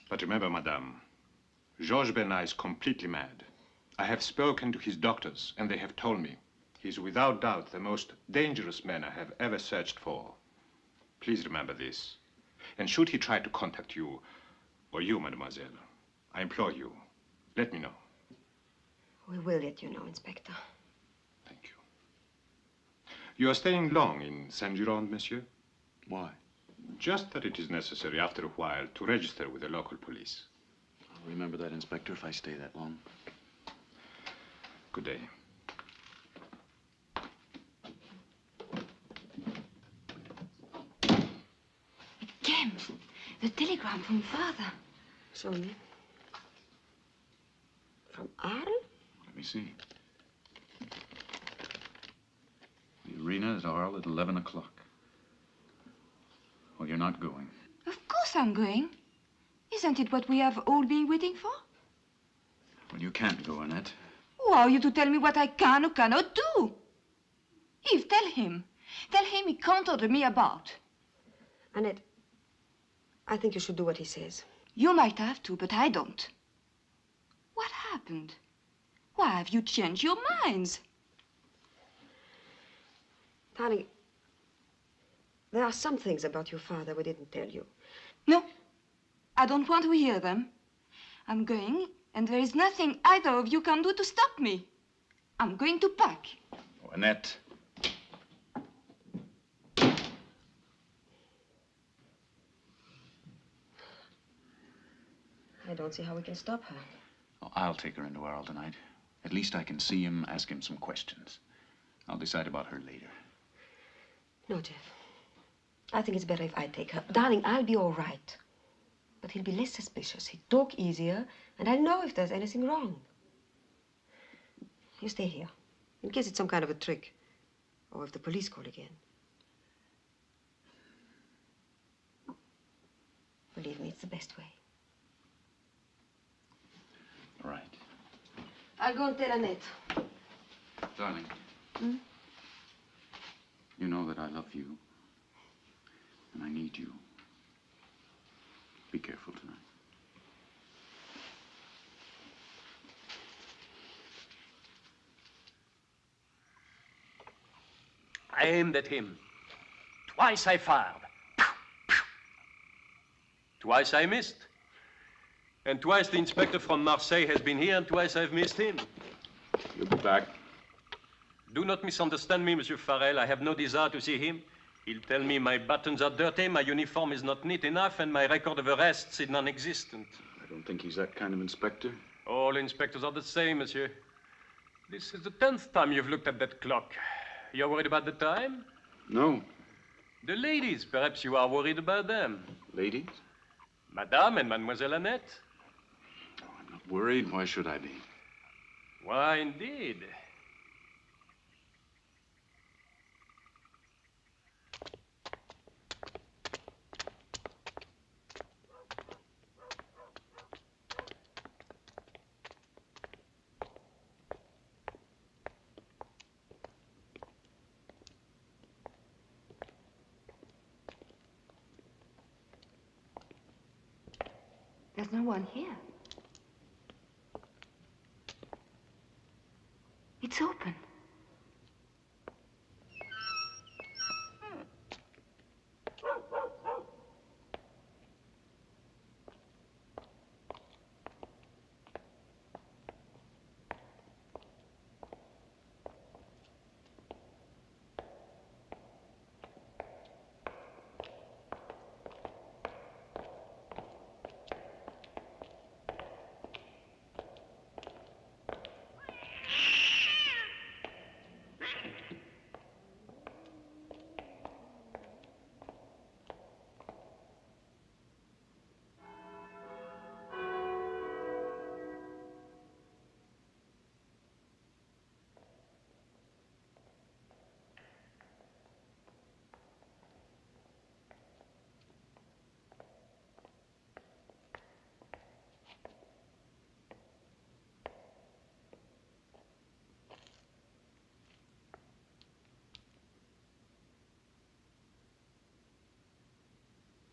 But remember, madame, Georges Bernat is completely mad. I have spoken to his doctors, and they have told me he's without doubt the most dangerous man I have ever searched for. Please remember this. And should he try to contact you, or you, mademoiselle, I implore you, let me know. We will let you know, Inspector. Thank you. You are staying long in Saint-Gironde, monsieur? Why? Just that it is necessary after a while to register with the local police. I'll remember that, Inspector, if I stay that long. Good day. Again, the telegram from Father. Show me. From Arles? Let me see. The arena is Arles at 11 o'clock. Well, you're not going. Of course I'm going. Isn't it what we have all been waiting for? Well, you can't go, Annette. Who are you to tell me what I can or cannot do? Eve, tell him. Tell him he can't order me about. Annette, I think you should do what he says. You might have to, but I don't. What happened? Why have you changed your minds? Darling, there are some things about your father we didn't tell you. No, I don't want to hear them. I'm going, and there is nothing either of you can do to stop me. I'm going to pack. Oh, Annette. I don't see how we can stop her. Oh, I'll take her into Arles tonight. At least I can see him, ask him some questions. I'll decide about her later. No, Jeff. I think it's better if I take her. Darling, I'll be all right. But he'll be less suspicious. He'll talk easier, and I'll know if there's anything wrong. You stay here, in case it's some kind of a trick. Or if the police call again. Believe me, it's the best way. All right. I'll go and tell Annette. Darling. Hmm? You know that I love you. And I need you. Be careful tonight. I aimed at him. Twice I fired. Twice I missed. And twice the inspector from Marseille has been here, and twice I've missed him. You'll be back. Do not misunderstand me, Monsieur Farrell. I have no desire to see him. He'll tell me my buttons are dirty, my uniform is not neat enough, and my record of arrests is non-existent. I don't think he's that kind of inspector. All inspectors are the same, monsieur. This is the 10th time you've looked at that clock. You're worried about the time? No. The ladies, perhaps you are worried about them. Ladies? Madame and Mademoiselle Annette. Oh, I'm not worried. Why should I be? Why, indeed. There's no one here. It's open.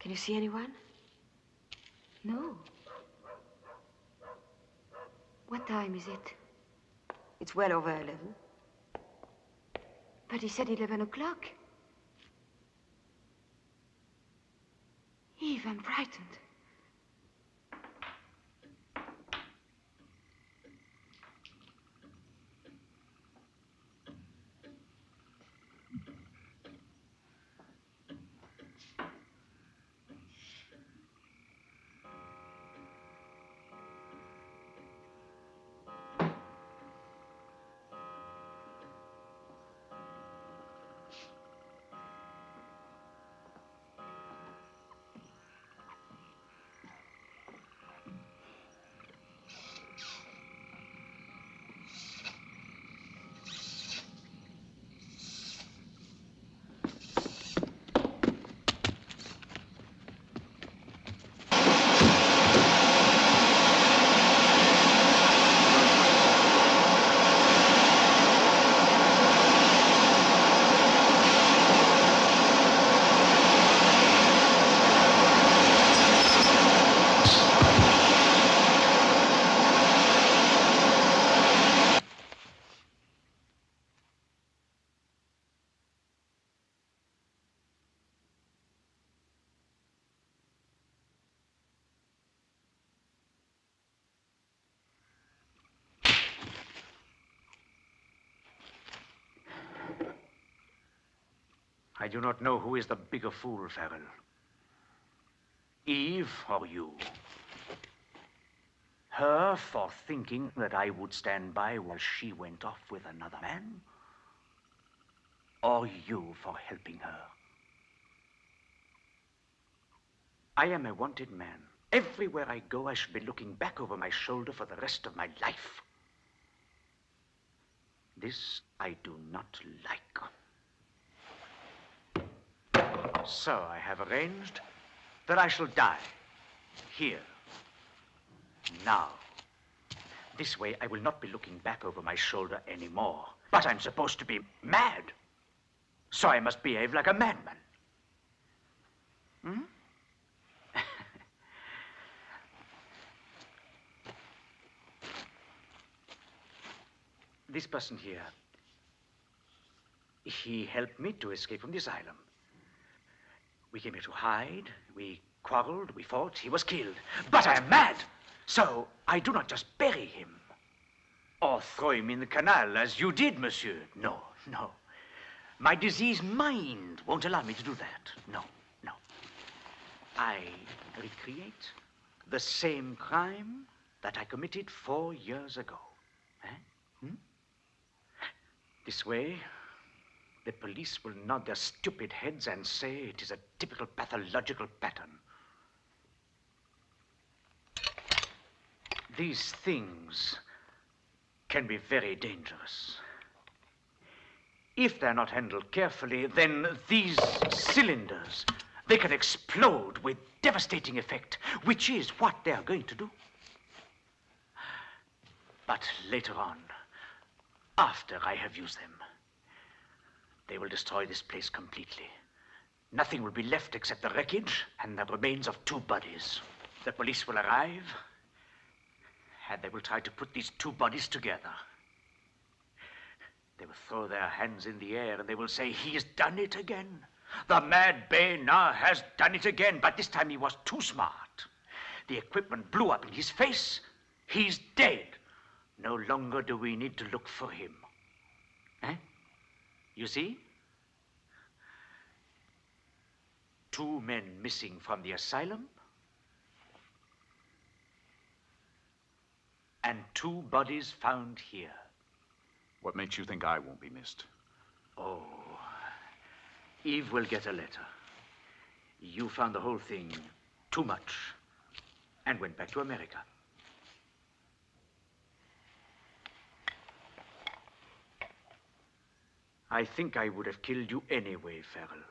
Can you see anyone? No. What time is it? It's well over 11. But he said 11 o'clock. Eve, I'm frightened. I do not know who is the bigger fool, Farrell. Eve or you? Her for thinking that I would stand by while she went off with another man? Or you for helping her? I am a wanted man. Everywhere I go, I should be looking back over my shoulder for the rest of my life. This I do not like. So I have arranged that I shall die here, now. This way I will not be looking back over my shoulder anymore. But I'm supposed to be mad, so I must behave like a madman. Hmm? This person here, he helped me to escape from the asylum. We came here to hide, we quarreled, we fought, he was killed. But I am mad, so I do not just bury him or throw him in the canal as you did, monsieur. No, no. My diseased mind won't allow me to do that. No, no. I recreate the same crime that I committed 4 years ago. This way, the police will nod their stupid heads and say it is a typical pathological pattern. These things can be very dangerous. If they're not handled carefully, then these cylinders, they can explode with devastating effect, which is what they're going to do. But later on, after I have used them, they will destroy this place completely. Nothing will be left except the wreckage and the remains of 2 bodies. The police will arrive, and they will try to put these 2 bodies together. They will throw their hands in the air and they will say, "He has done it again. The mad Bernard has done it again." But this time he was too smart. The equipment blew up in his face. He's dead. No longer do we need to look for him. You see? 2 men missing from the asylum, and 2 bodies found here. What makes you think I won't be missed? Oh, Eve will get a letter. You found the whole thing too much and went back to America. I think I would have killed you anyway, Farrell.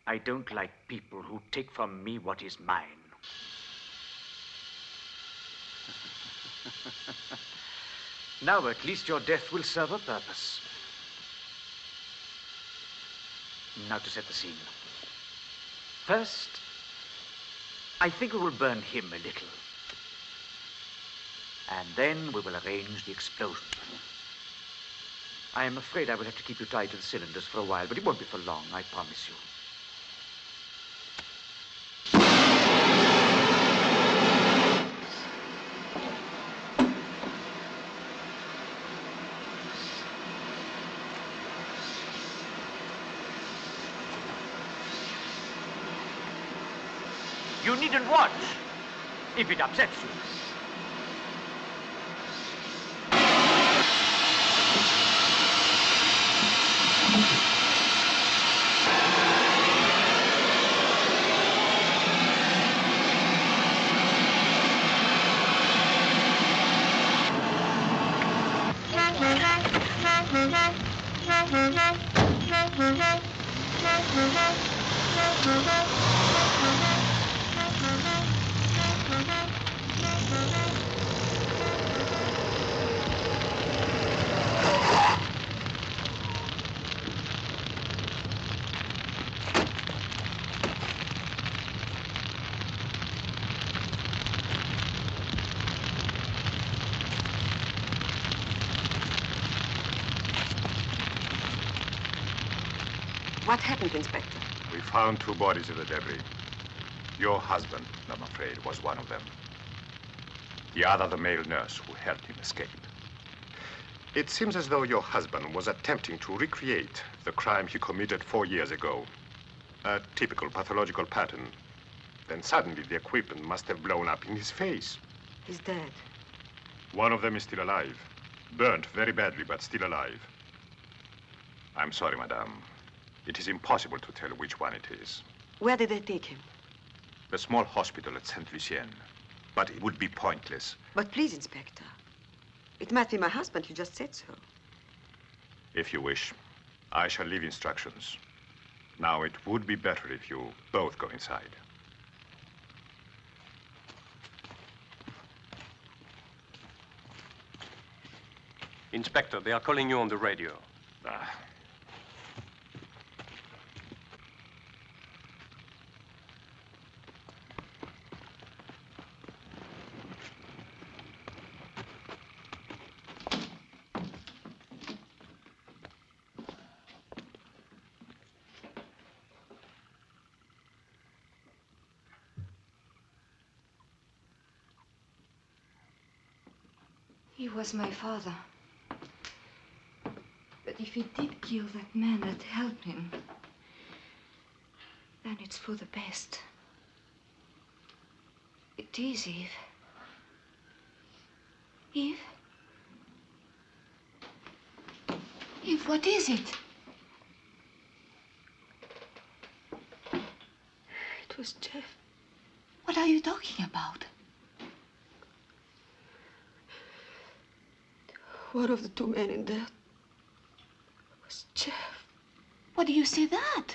I don't like people who take from me what is mine. Now at least your death will serve a purpose. Now to set the scene. First, I think we will burn him a little. And then we will arrange the explosion. I am afraid I will have to keep you tied to the cylinders for a while, but it won't be for long, I promise you. You needn't watch if it upsets you. What happened, Inspector? We found 2 bodies in the debris. Your husband, I'm afraid, was one of them. The other, the male nurse who helped him escape. It seems as though your husband was attempting to recreate the crime he committed 4 years ago. A typical pathological pattern. Then suddenly the equipment must have blown up in his face. He's dead. One of them is still alive. Burnt very badly, but still alive. I'm sorry, madame. It is impossible to tell which one it is. Where did they take him? The small hospital at Saint Lucien. But it would be pointless. But please, Inspector. It might be my husband. You just said so. If you wish, I shall leave instructions. Now, it would be better if you both go inside. Inspector, they are calling you on the radio. Ah. He was my father. But if he did kill that man that helped him, then it's for the best. It is, Eve. Eve? Eve, what is it? It was Jeff. What are you talking about? One of the 2 men in there was Jeff. Why do you say that?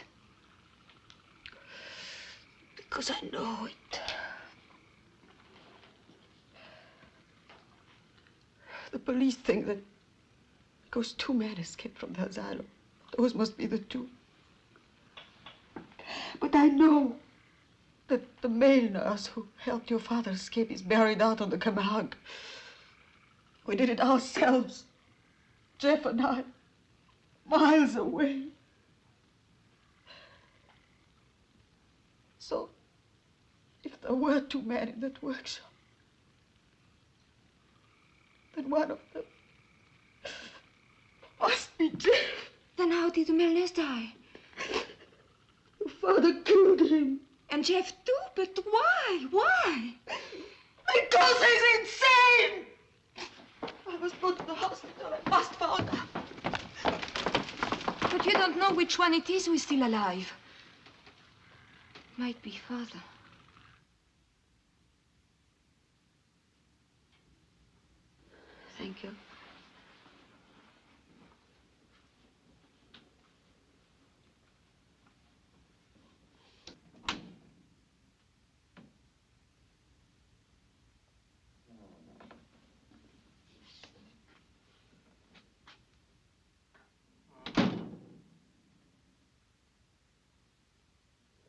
Because I know it. The police think that because 2 men escaped from the asylum, those must be the 2. But I know that the male nurse who helped your father escape is buried out on the Camargue. We did it ourselves, Jeff and I, miles away. So, if there were 2 men in that workshop, then one of them must be Jeff. Then how did the male nurse die? Your father killed him. And Jeff too? But why? Why? Because he's insane! I must go to the hospital. I must find out. But you don't know which one it is who is still alive. Might be father. Thank you.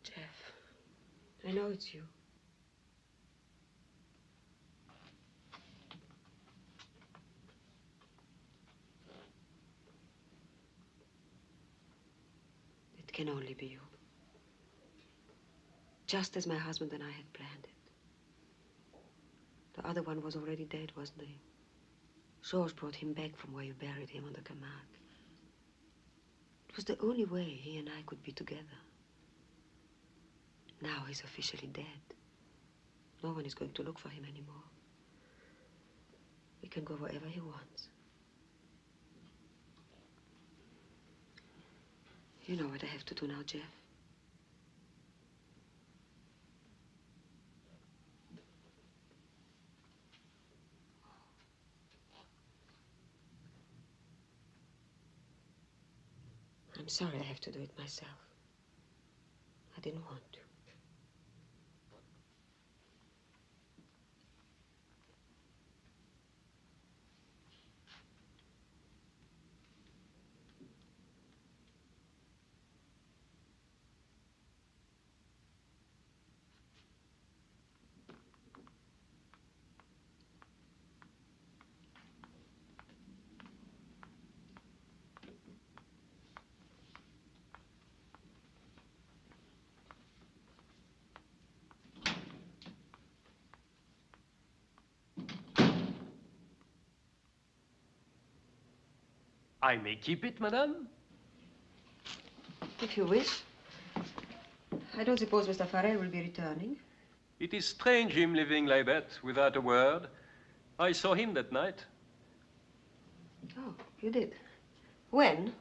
Jeff. I know it's you. It can only be you. Just as my husband and I had planned it. The other one was already dead, wasn't he? Georges brought him back from where you buried him on the Camargue. It was the only way he and I could be together. Now he's officially dead. No one is going to look for him anymore. He can go wherever he wants. You know what I have to do now, Jeff? I'm sorry I have to do it myself. I didn't want to. I may keep it, madame? If you wish. I don't suppose Mr. Farrell will be returning. It is strange him living like that, without a word. I saw him that night. Oh, you did? When?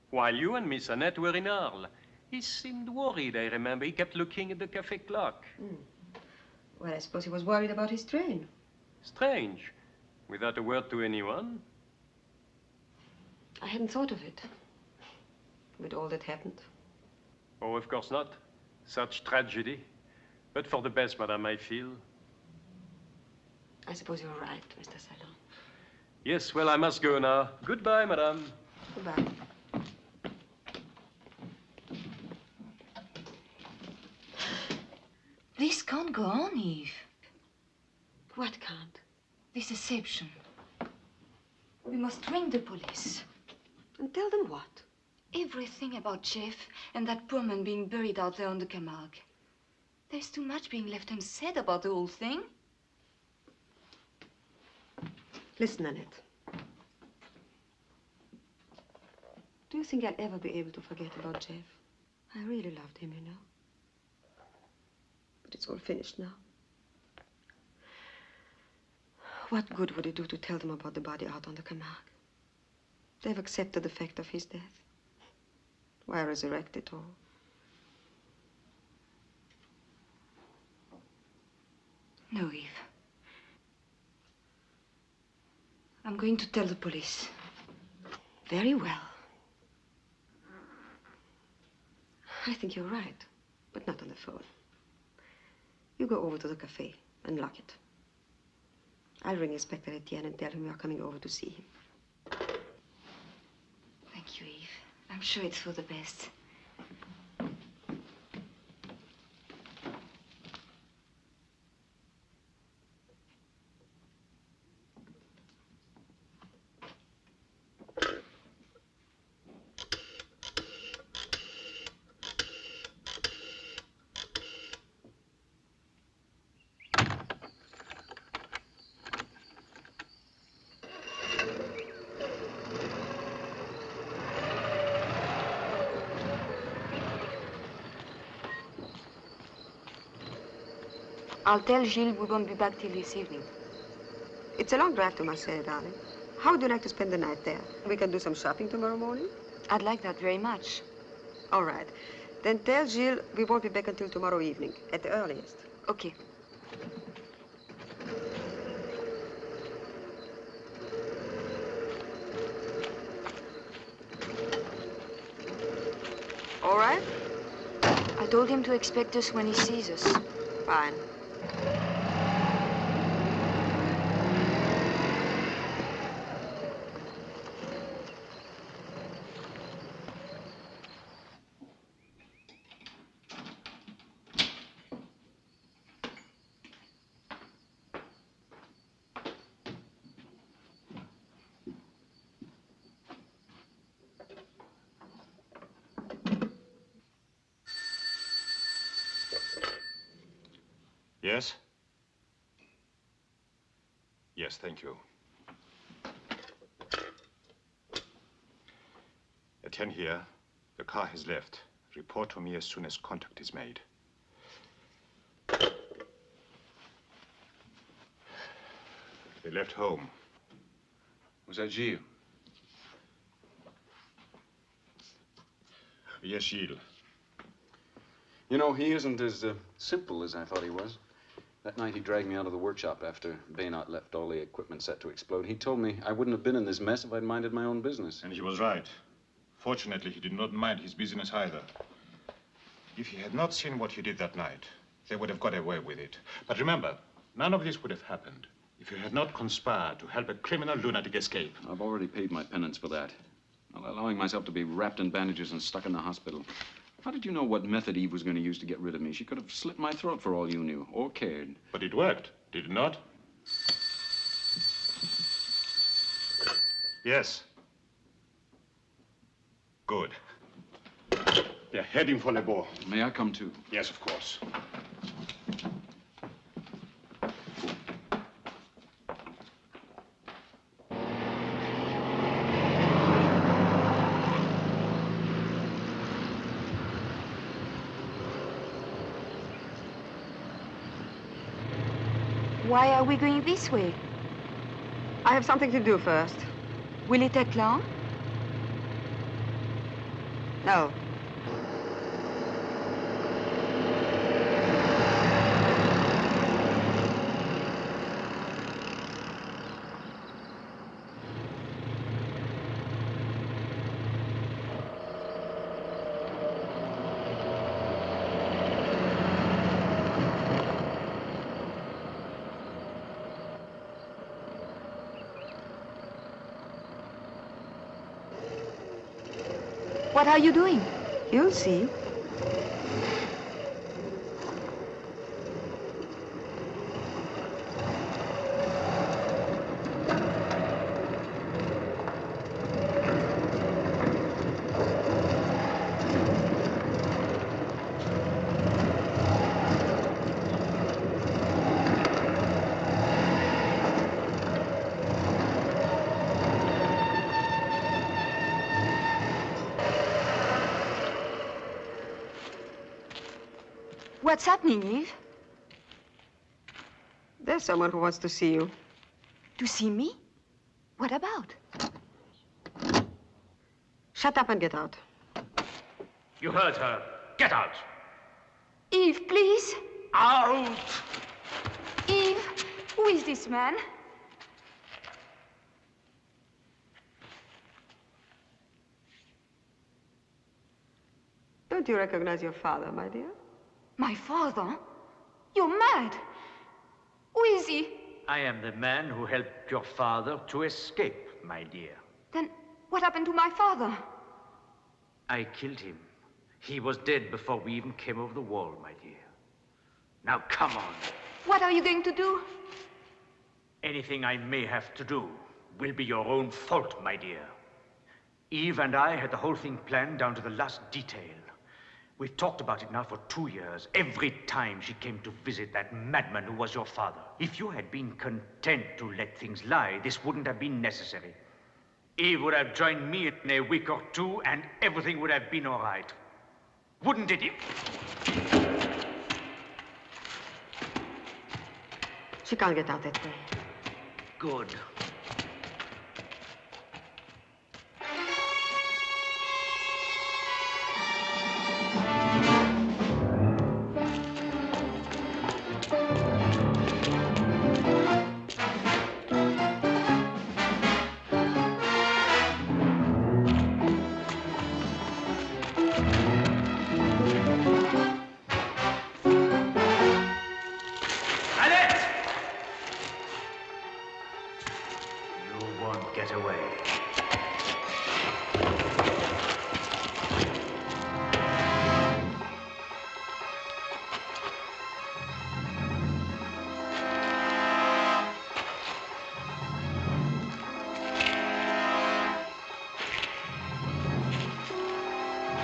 While you and Miss Annette were in Arles. He seemed worried, I remember. He kept looking at the cafe clock. Well, I suppose he was worried about his train. Strange. Without a word to anyone. I hadn't thought of it. With all that happened. Oh, of course not. Such tragedy. But for the best, madame, I feel. I suppose you're right, Mr. Salon. Yes, well, I must go now. Goodbye, madame. Goodbye. This can't go on, Eve. What can't? This deception. We must ring the police. And tell them what? Everything about Jeff and that poor man being buried out there on the Camargue. There's too much being left unsaid about the whole thing. Listen, Annette. Do you think I'll ever be able to forget about Jeff? I really loved him, you know. But it's all finished now. What good would it do to tell them about the body out on the Camargue? They've accepted the fact of his death. Why resurrect it all? No, Eve. I'm going to tell the police. Very well. I think you're right, but not on the phone. You go over to the cafe and lock it. I'll ring Inspector Etienne and tell him you're coming over to see him. Thank you, Eve. I'm sure it's for the best. I'll tell Gilles we won't be back till this evening. It's a long drive to Marseille, darling. How would you like to spend the night there? We can do some shopping tomorrow morning. I'd like that very much. All right. Then tell Gilles we won't be back until tomorrow evening, at the earliest. Okay. All right? I told him to expect us when he sees us. Fine. Yes? Yes, thank you. Etienne here. The car has left. Report to me as soon as contact is made. They left home. Was that Gilles? Yes, Gilles. You know, he isn't as simple as I thought he was. That night he dragged me out of the workshop after Baynot left all the equipment set to explode. He told me I wouldn't have been in this mess if I'd minded my own business. And he was right. Fortunately, he did not mind his business either. If he had not seen what you did that night, they would have got away with it. But remember, none of this would have happened if you had not conspired to help a criminal lunatic escape. I've already paid my penance for that. Well, allowing myself to be wrapped in bandages and stuck in the hospital. How did you know what method Eve was going to use to get rid of me? She could have slit my throat for all you knew, or cared. But it worked, did it not? Yes. Good. They're heading for Le Bourg. May I come too? Yes, of course. Why are we going this way? I have something to do first. Will it take long? No. What are you doing? You'll see. What's happening, Eve? There's someone who wants to see you. To see me? What about? Shut up and get out. You heard her. Get out. Eve, please. Out! Eve, who is this man? Don't you recognize your father, my dear? My father? You're mad. Who is he? I am the man who helped your father to escape, my dear. Then what happened to my father? I killed him. He was dead before we even came over the wall, my dear. Now come on. What are you going to do? Anything I may have to do will be your own fault, my dear. Eve and I had the whole thing planned down to the last detail. We've talked about it now for 2 years, every time she came to visit that madman who was your father. If you had been content to let things lie, this wouldn't have been necessary. Eve would have joined me in a week or two, and everything would have been all right. Wouldn't it, Eve? She can't get out that way. Good.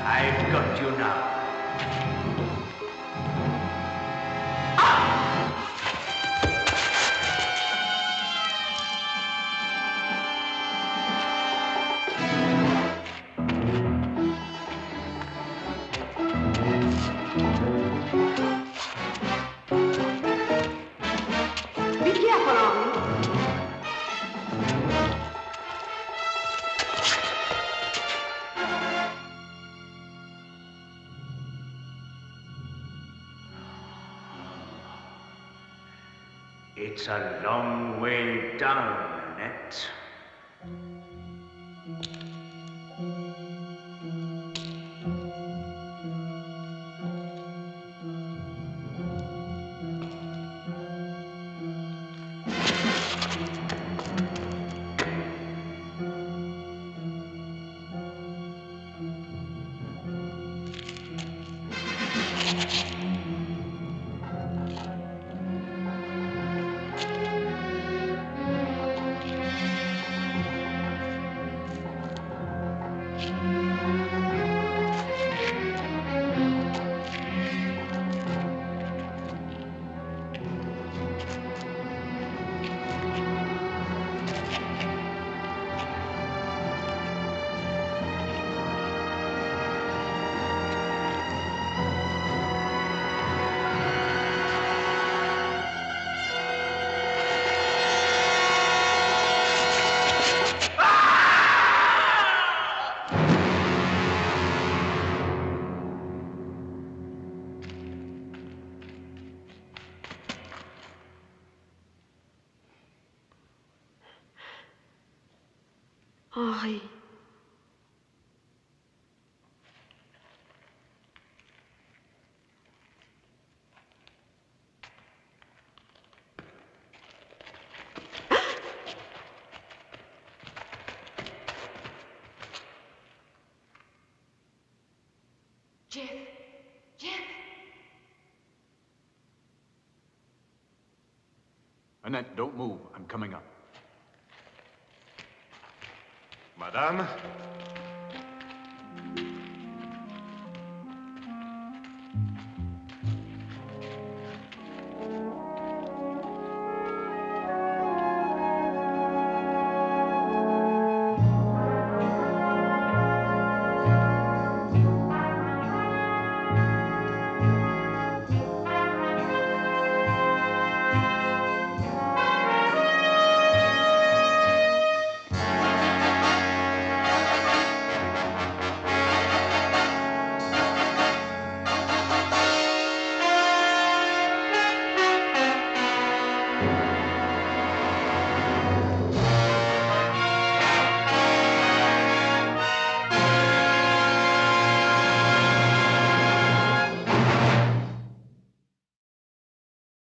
I've got you now. Ah! It's a long way down, Annette. Henri. Jeff. Jeff. Annette, don't move. I'm coming up. Madame,